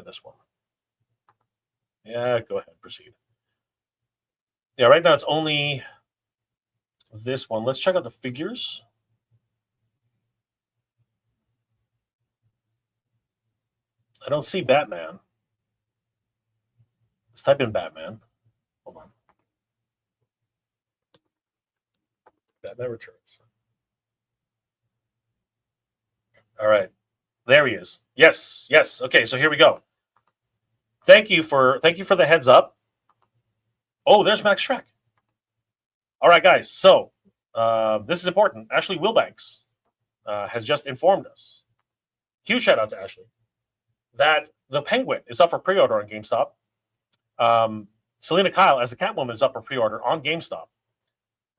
this one. Yeah, go ahead, proceed. Yeah, right now it's only this one. Let's check out the figures. I don't see Batman. Let's type in Batman. Hold on. Batman Returns. All right. There he is. Yes. Okay, so here we go. Thank you for the heads up. Oh, there's Max Shreck. All right, guys. So this is important. Ashley Wilbanks has just informed us. Huge shout out to Ashley that the Penguin is up for pre-order on GameStop. Selena Kyle as the Catwoman is up for pre-order on GameStop.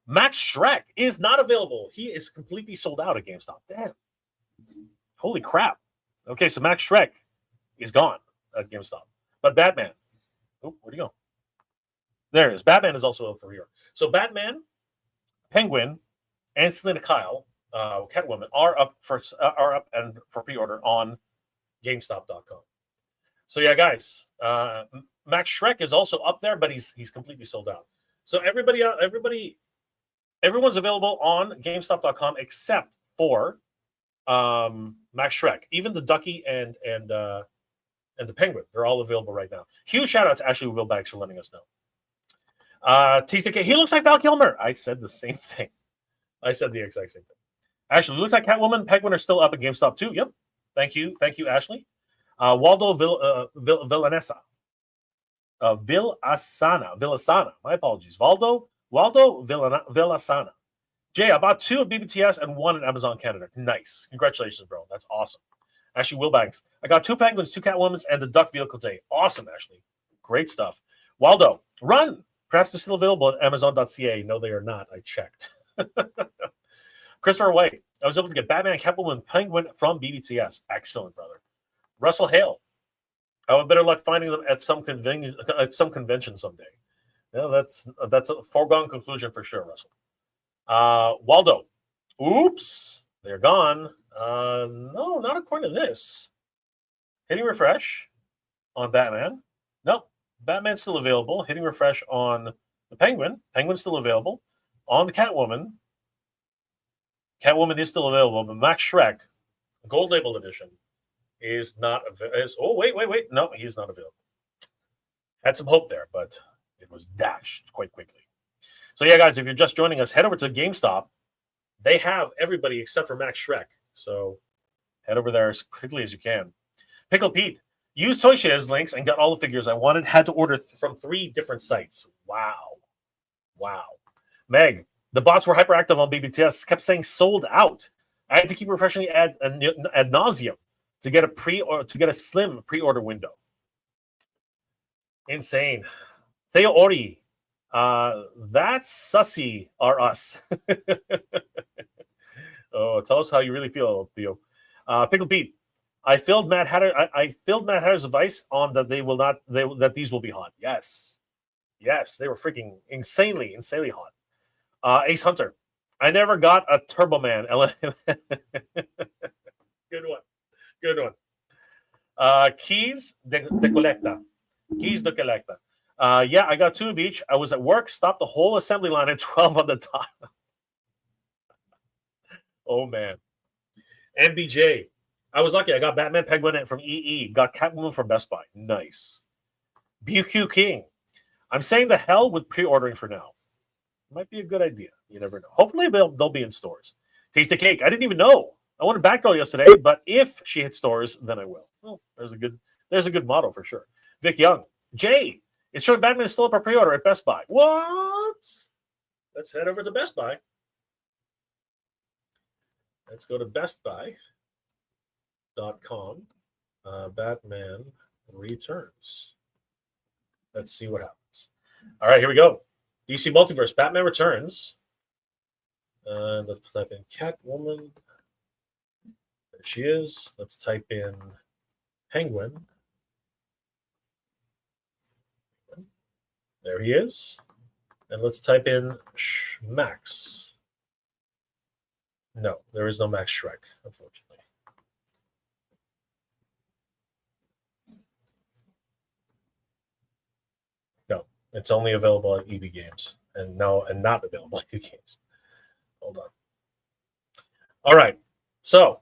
Max Shreck is not available. He is completely sold out at GameStop. Damn. Holy crap. Okay, so Max Shreck is gone at GameStop. But Batman. Oh, where'd he go? There it is. Batman is also up for pre-order. So Batman, Penguin, and Selena Kyle, Catwoman, are up for pre-order on GameStop.com. So yeah, guys, Max Shreck is also up there, but he's completely sold out. So everyone's available on GameStop.com except for Max Shreck. Even the Ducky and the Penguin, they're all available right now. Huge shout out to Ashley Wilbanks for letting us know. TCK, he looks like Val Kilmer. I said the same thing. I said the exact same thing. Ashley, looks like Catwoman, Penguin are still up at GameStop too. Yep. Thank you, Ashley. Waldo Villanessa. Villasana. My apologies. Waldo Villasana. Jay, I bought 2 at BBTS and 1 at Amazon Canada. Nice. Congratulations, bro. That's awesome. Ashley Wilbanks. I got 2 Penguins, 2 Catwomans, and the Duck Vehicle Day. Awesome, Ashley. Great stuff. Waldo, run. Perhaps they're still available at Amazon.ca. No, they are not. I checked. Christopher White. I was able to get Batman, Catwoman, Penguin from BBTS. Excellent, brother. Russell Hale. I have better luck finding them at some convention someday. Yeah, that's a foregone conclusion for sure, Russell. Waldo. Oops. They're gone. No, not according to this. Hitting refresh on Batman. Nope. Batman's still available. Hitting refresh on the Penguin. Penguin's still available. On the Catwoman. Catwoman is still available, but Max Shreck, Gold Label Edition, is not available. Oh, wait. No, he's not available. Had some hope there, but it was dashed quite quickly. So yeah, guys, if you're just joining us, head over to GameStop. They have everybody except for Max Shreck. So head over there as quickly as you can. Pickle Pete. Use Toy Shiz links and got all the figures I wanted. Had to order from 3 different sites. Wow. Meg. The bots were hyperactive on BBTS. Kept saying sold out. I had to keep refreshing the ad nauseum to get a slim pre-order window. Insane. Theo Ori. That's sussy are us. Oh, tell us how you really feel, Theo. Pickle Pete. I filled Matt Hatter's advice on that that these will be hot. Yes, they were freaking insanely hot. Ace Hunter. I never got a Turbo Man. Good one. Keys de Colecta. Yeah, I got 2 of each. I was at work, stopped the whole assembly line at 12 on the top. Oh, man. MBJ. I was lucky. I got Batman Penguin from EE. Got Catwoman from Best Buy. Nice. BQ King. I'm saying the hell with pre-ordering for now. Might be a good idea. You never know. Hopefully they'll be in stores. Taste the Cake. I didn't even know. I wanted Batgirl yesterday, but if she hits stores, then I will. Well, there's a good motto for sure. Vic Young. Jay. It's showing Batman is still up for pre-order at Best Buy. What? Let's head over to Best Buy. Let's go to bestbuy.com. Batman Returns. Let's see what happens. All right, here we go. DC Multiverse, Batman Returns. Let's type in Catwoman. There she is. Let's type in Penguin. There he is. And let's type in Max. No, there is no Max Shreck, unfortunately. No, it's only available at EB Games, and not available at EB Games. Hold on. All right. So,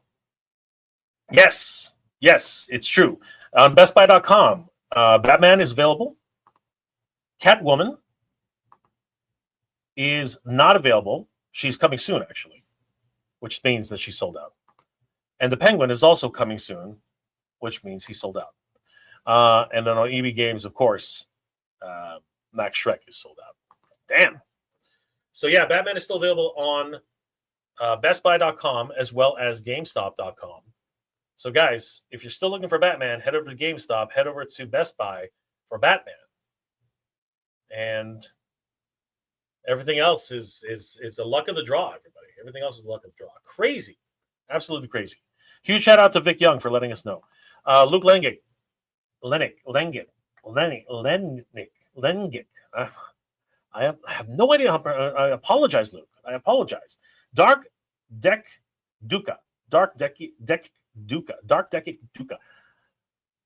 yes, it's true. On BestBuy.com, Batman is available. Catwoman is not available. She's coming soon, actually, which means that she's sold out. And the Penguin is also coming soon, which means he's sold out. And then on EB Games, of course, Max Shreck is sold out. Damn. So yeah, Batman is still available on BestBuy.com as well as GameStop.com. So guys, if you're still looking for Batman, head over to GameStop, head over to Best Buy for Batman. and everything else is the luck of the draw. Everybody, everything else is the luck of the draw. Crazy, absolutely crazy. Huge shout out to Vic Young for letting us know. Luke Lengick. I have no idea. I apologize, Luke. I apologize. Dark Deck Duca. Dark Deck Duca. Dark Deck Duca.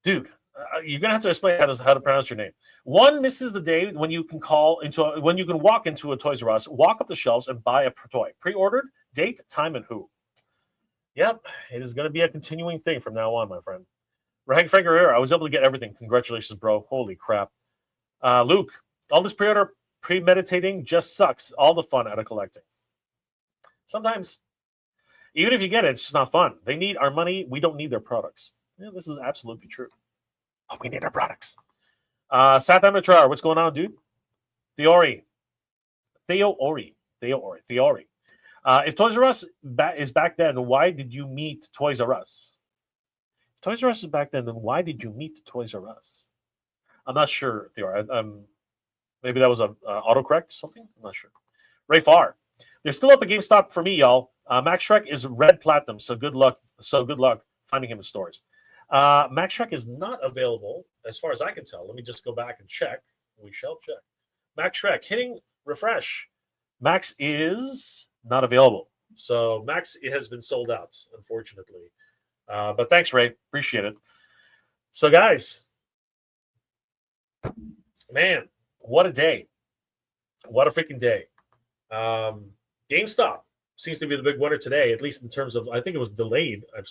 Dude, you're gonna have to explain how to pronounce your name. One misses the day when you can when you can walk into a Toys R Us, walk up the shelves, and buy a toy. Pre-ordered, date, time, and who. Yep, it is going to be a continuing thing from now on, my friend. Frank Guerrero, I was able to get everything. Congratulations, bro. Holy crap. Luke, all this pre-order premeditating just sucks. All the fun out of collecting. Sometimes, even if you get it, it's just not fun. They need our money. We don't need their products. Yeah, this is absolutely true. Oh, we need our products. South Amateur, what's going on, dude? Theori. If Toys R Us is back then, why did you meet Toys R Us? If Toys R Us is back then why did you meet Toys R Us? I'm not sure, Theori. Maybe that was a autocorrect something. I'm not sure. Ray Farr, they're still up at GameStop for me, y'all. Max Shreck is red platinum, so good luck. Finding him in stores. Max Shreck is not available as far as I can tell. Let me just go back and check. We shall check. Max Shreck hitting refresh. Max is not available. So Max, it has been sold out, unfortunately. But thanks, Ray. Appreciate it. So, guys, man, what a day. What a freaking day. GameStop seems to be the big winner today, at least in terms of, I think it was delayed, I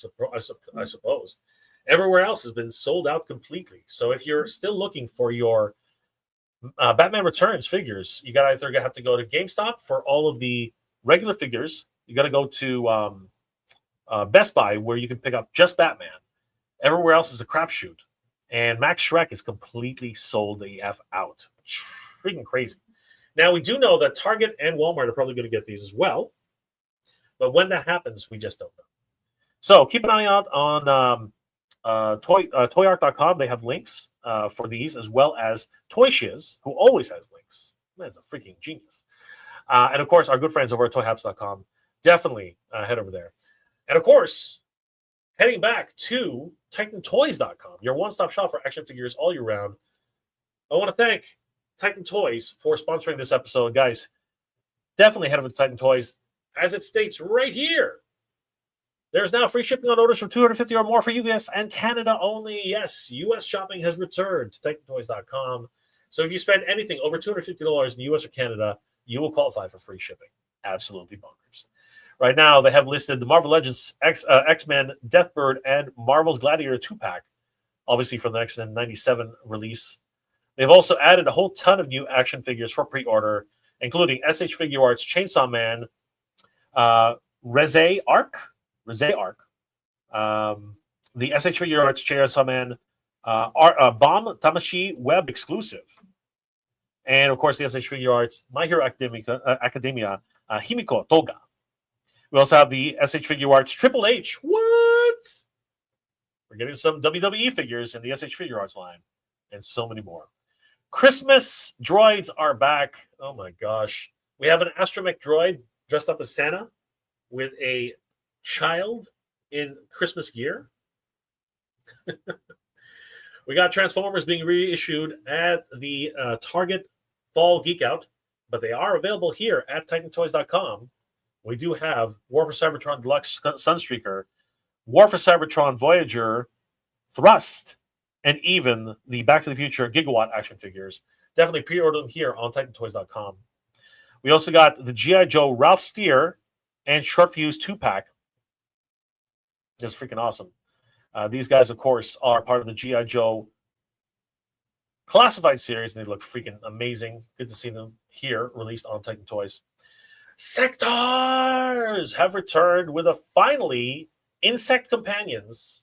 suppose. Everywhere else has been sold out completely. So if you're still looking for your Batman Returns figures, you got either have to go to GameStop for all of the regular figures. You got to go to Best Buy where you can pick up just Batman. Everywhere else is a crapshoot. And Max Shreck is completely sold the F out. Freaking crazy. Now, we do know that Target and Walmart are probably going to get these as well. But when that happens, we just don't know. So keep an eye out on toyark.com. They have links for these, as well as Toy Shiz, who always has links. Man's a freaking genius. And, of course, our good friends over at toyhaps.com. Definitely head over there. And, of course, heading back to titantoys.com, your one-stop shop for action figures all year round. I want to thank Titan Toys for sponsoring this episode. Guys, definitely head over to Titan Toys. As it states right here, there's now free shipping on orders from $250 or more for US and Canada only. Yes, US shopping has returned to titantoys.com. So if you spend anything over $250 in the US or Canada, you will qualify for free shipping. Absolutely bonkers. Right now, they have listed the Marvel Legends, X-Men, Deathbird, and Marvel's Gladiator 2-pack, obviously from the X-Men 97 release. They've also added a whole ton of new action figures for pre-order, including SH Figure Arts Chainsaw Man, Reze Arc, the SH Figure Arts Chainsaw Man, Bomb Tamashi Web exclusive, and of course the SH Figure Arts My Hero Academia Himiko Toga. We also have the SH Figure Arts Triple H. What? We're getting some WWE figures in the SH Figure Arts line, and so many more. Christmas droids are back. Oh my gosh. We have an astromech droid dressed up as Santa with a child in Christmas gear. We got Transformers being reissued at the Target Fall Geek Out, but they are available here at titantoys.com. We do have War for Cybertron Deluxe Sunstreaker, War for Cybertron Voyager, Thrust, and even the Back to the Future Gigawatt action figures. Definitely pre-order them here on titantoys.com. We also got the G.I. Joe Ralph Steer and Short Fuse 2-pack. Just freaking awesome. These guys, of course, are part of the G.I. Joe Classified series, and they look freaking amazing. Good to see them here, released on Titan Toys. Sectors have returned with a finally Insect Companions.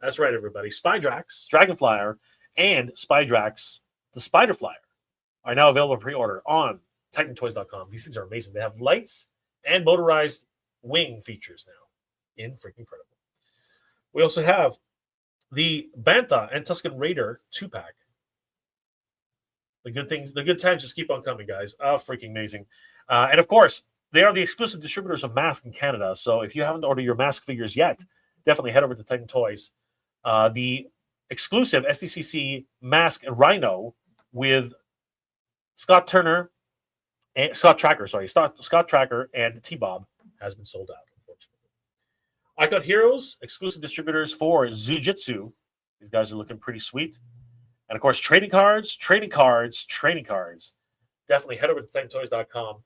That's right, everybody. Spydrax, Dragonflyer, and Spydrax, the Spider Flyer, are now available pre-order on titantoys.com. These things are amazing. They have lights and motorized wing features now. Freaking incredible. We also have the Bantha and Tusken Raider 2-pack. The good things, the good times just keep on coming, guys. Freaking amazing. And of course, they are the exclusive distributors of Mask in Canada. So if you haven't ordered your Mask figures yet, definitely head over to Titan Toys. The exclusive SDCC Mask and Rhino with Scott Tracker, Scott Tracker and T-Bob has been sold out, unfortunately. Icon Heroes, exclusive distributors for Zujitsu. These guys are looking pretty sweet. And of course, trading cards. Definitely head over to TitanToys.com.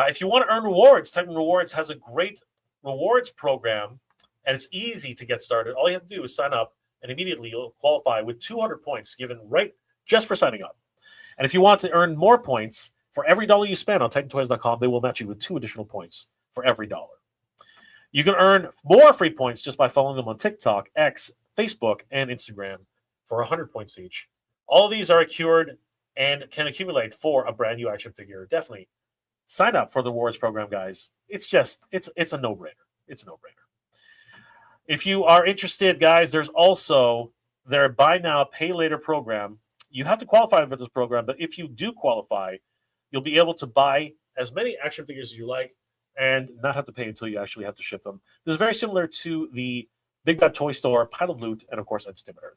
If you want to earn rewards, Titan Rewards has a great rewards program, and it's easy to get started. All you have to do is sign up, and immediately you'll qualify with 200 points given right just for signing up. And if you want to earn more points, for every dollar you spend on TitanToys.com, they will match you with 2 additional points for every dollar. You can earn more free points just by following them on TikTok, X, Facebook, and Instagram for 100 points each. All of these are accrued and can accumulate for a brand new action figure. Definitely sign up for the rewards program, guys. It's a no-brainer. It's a no-brainer. If you are interested, guys, there's also their buy now, pay later program. You have to qualify for this program, but if you do qualify, you'll be able to buy as many action figures as you like and not have to pay until you actually have to ship them. This is very similar to the Big Bad Toy Store, Pile of Loot, and of course, Instant Earth.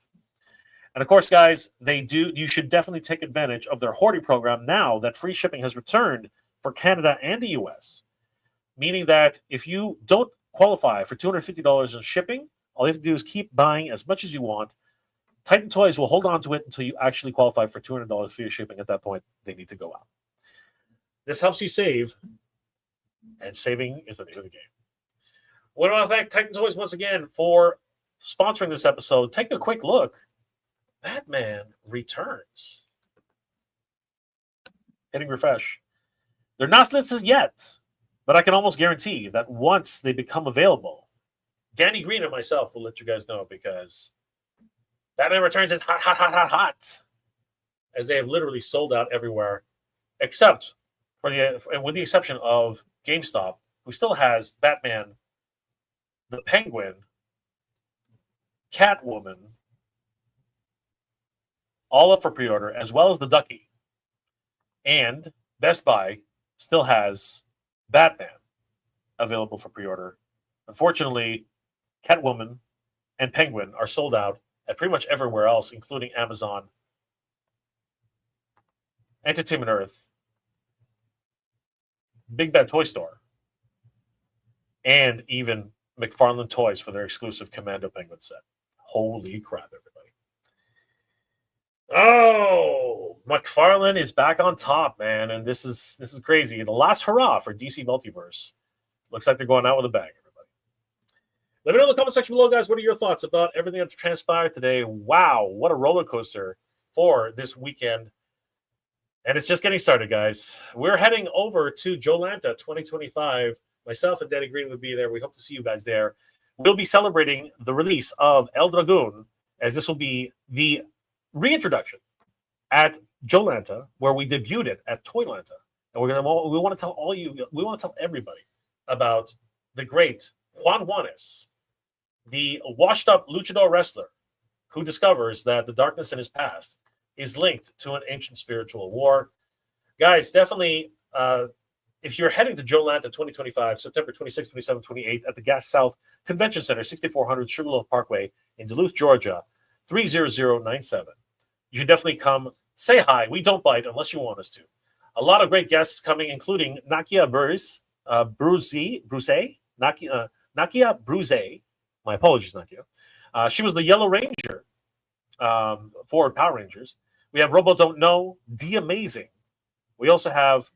And of course, guys, you should definitely take advantage of their hoarding program now that free shipping has returned for Canada and the US. Meaning that if you don't qualify for $250 in shipping, all you have to do is keep buying as much as you want. Titan Toys will hold on to it until you actually qualify for $200 for your shipping. At that point, they need to go out. This helps you save, and saving is the name of the game. We want to thank Titan Toys once again for sponsoring this episode. Take a quick look. Batman Returns. Hitting refresh. They're not listed yet, but I can almost guarantee that once they become available, Danny Green and myself will let you guys know, because Batman Returns is hot, as they have literally sold out everywhere, except with the exception of GameStop, who still has Batman, the Penguin, Catwoman, all up for pre-order, as well as the Ducky. And Best Buy still has Batman available for pre-order. Unfortunately, Catwoman and Penguin are sold out at pretty much everywhere else, including Amazon, Entertainment Earth, Big Bad Toy Store, and even McFarlane Toys for their exclusive Commando Penguin set. Holy crap, everybody. Oh, McFarlane is back on top, man, and this is crazy. The last hurrah for DC Multiverse. Looks like they're going out with a bang, everybody. Let me know in the comment section below, guys. What are your thoughts about everything that transpired today? Wow, what a roller coaster for this weekend. And it's just getting started, guys. We're heading over to Jolanta 2025. Myself and Danny Green will be there. We hope to see you guys there. We'll be celebrating the release of El Dragoon, as this will be the reintroduction at Jolanta, where we debuted it at Toylanta. And we want to tell everybody about the great Juan Juanes, the washed-up luchador wrestler who discovers that the darkness in his past is linked to an ancient spiritual war. Guys, definitely, if you're heading to Jolanta 2025, September 26, 27, 28, at the Gas South Convention Center, 6400 Sugarloaf Parkway in Duluth, Georgia, 30097. You should definitely come, say hi. We don't bite unless you want us to. A lot of great guests coming, including Nakia Bruce, Nakia Bruce. My apologies, Nakia. She was the Yellow Ranger for Power Rangers. We have Robo Don't Know, D Amazing. We also have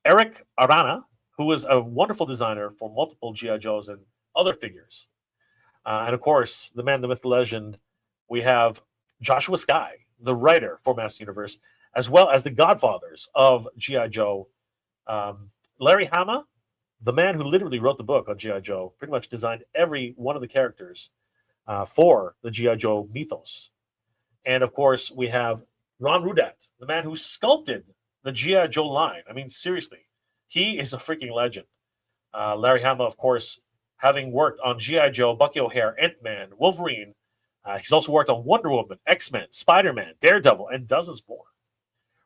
Eric Arana, who is a wonderful designer for multiple G.I. Joes and other figures. And of course, the man, the myth, the legend, we have Joshua Sky, the writer for Master Universe, as well as the godfathers of G.I. Joe. Larry Hama, the man who literally wrote the book on G.I. Joe, pretty much designed every one of the characters for the G.I. Joe mythos. And of course, we have Ron Rudat, the man who sculpted the G.I. Joe line. I mean, seriously, he is a freaking legend. Larry Hama, of course, having worked on G.I. Joe, Bucky O'Hare, Ant-Man, Wolverine. He's also worked on Wonder Woman, X-Men, Spider-Man, Daredevil, and dozens more.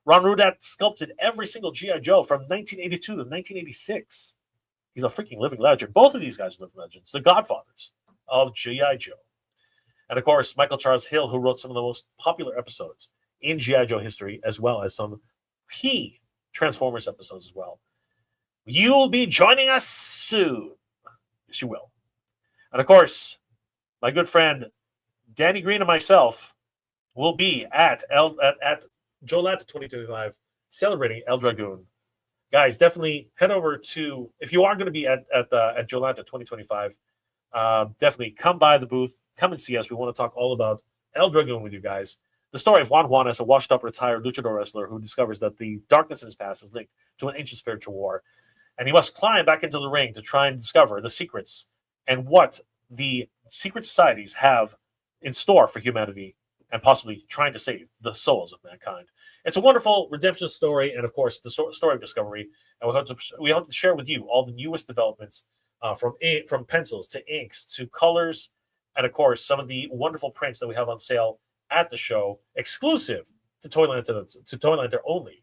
Ron Rudat sculpted every single G.I. Joe from 1982 to 1986. He's a freaking living legend. Both of these guys are living legends, the godfathers of G.I. Joe. And of course, Michael Charles Hill, who wrote some of the most popular episodes in G.I. Joe history, as well as some key Transformers episodes as well. You'll be joining us soon. Yes, you will. And of course, my good friend Danny Green and myself will be at Jolanta 2025 celebrating El Dragoon. Guys, definitely head over to, if you are going to be at Jolanta 2025, definitely come by the booth, come and see us. We want to talk all about El Dragoon with you guys. The story of Juan Juanes, a washed-up retired luchador wrestler who discovers that the darkness in his past is linked to an ancient spiritual war, and he must climb back into the ring to try and discover the secrets and what the secret societies have in store for humanity and possibly trying to save the souls of mankind. It's a wonderful redemption story, and of course, the story of discovery. And we hope to share with you all the newest developments from pencils to inks to colors, and of course, some of the wonderful prints that we have on sale at the show, exclusive to Toylander only.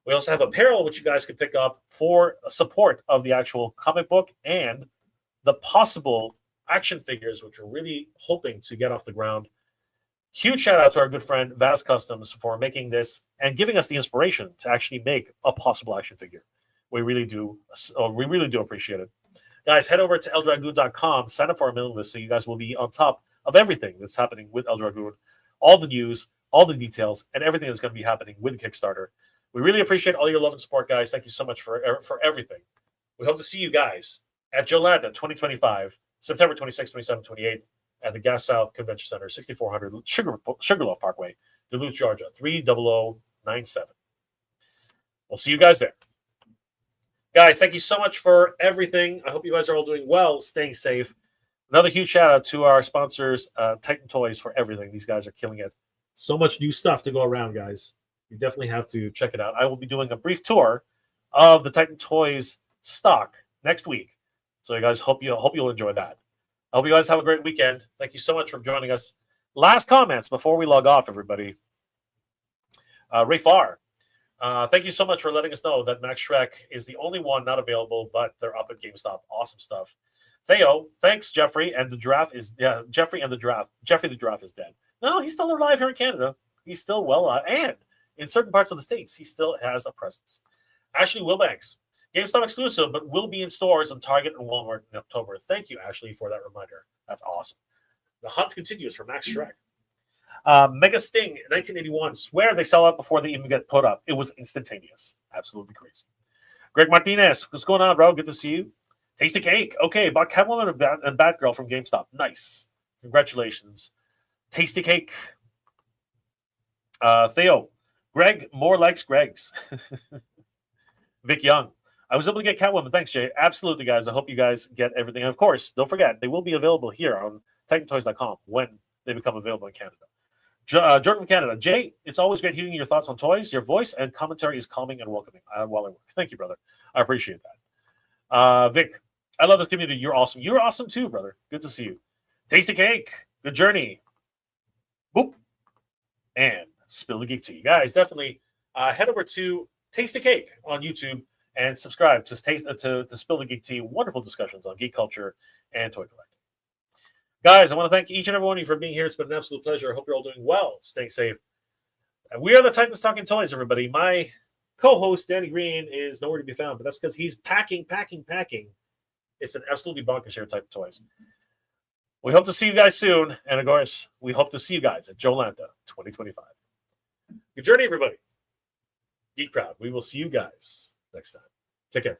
We also have apparel which you guys can pick up for support of the actual comic book and the possible action figures, which we're really hoping to get off the ground. Huge shout out to our good friend Vaz Customs for making this and giving us the inspiration to actually make a possible action figure. We really do appreciate it. Guys, head over to eldragoon.com, sign up for our mailing list so you guys will be on top of everything that's happening with El Dragoon, all the news, all the details, and everything that's going to be happening with the Kickstarter. We really appreciate all your love and support, guys. Thank you so much for everything. We hope to see you guys at Jolanta 2025, September 26, 27, 28, at the Gas South Convention Center, 6400 Sugarloaf Parkway, Duluth, Georgia, 30097. We'll see you guys there. Guys, thank you so much for everything. I hope you guys are all doing well, staying safe. Another huge shout out to our sponsors, Titan Toys, for everything. These guys are killing it. So much new stuff to go around, guys. You definitely have to check it out. I will be doing a brief tour of the Titan Toys stock next week. So you guys, hope you'll enjoy that. I hope you guys have a great weekend. Thank you so much for joining us. Last comments before we log off, everybody. Ray Farr, thank you so much for letting us know that Max Shreck is the only one not available, but they're up at GameStop. Awesome stuff. Theo, thanks, Jeffrey. And the giraffe is Jeffrey the giraffe is dead. No, he's still alive here in Canada. He's still well alive, and in certain parts of the States, he still has a presence. Ashley Wilbanks, GameStop exclusive, but will be in stores on Target and Walmart in October. Thank you, Ashley, for that reminder. That's awesome. The hunt continues for Max Shreck. Mega Sting, 1981. Swear they sell out before they even get put up. It was instantaneous. Absolutely crazy. Greg Martinez, what's going on, bro? Good to see you. Tasty Cake. Okay, bought Catwoman and Batgirl from GameStop. Nice. Congratulations. Tasty Cake. Theo. Greg, more likes Greg's. Vic Young. I was able to get Catwoman. Thanks, Jay. Absolutely, guys. I hope you guys get everything. And of course, don't forget, they will be available here on TitanToys.com when they become available in Canada. Jordan from Canada. Jay, it's always great hearing your thoughts on toys. Your voice and commentary is calming and welcoming while I work. Thank you, brother. I appreciate that. Vic, I love this community. You're awesome. You're awesome too, brother. Good to see you. Tasty Cake. Good journey. Boop. And Spill the Geek Tea. Guys, definitely head over to Tasty Cake on YouTube and subscribe to Spill the Geek Tea. Wonderful discussions on geek culture and toy collecting. Guys, I want to thank each and every one of you for being here. It's been an absolute pleasure. I hope you're all doing well. Staying safe. And we are the Titans Talking Toys, everybody. My co-host, Danny Green, is nowhere to be found, but that's because he's packing. It's been absolutely bonkers here at Titan Toys. We hope to see you guys soon. And, of course, we hope to see you guys at Jolanta 2025. Good journey, everybody. Geek Proud. We will see you guys next time. Take care.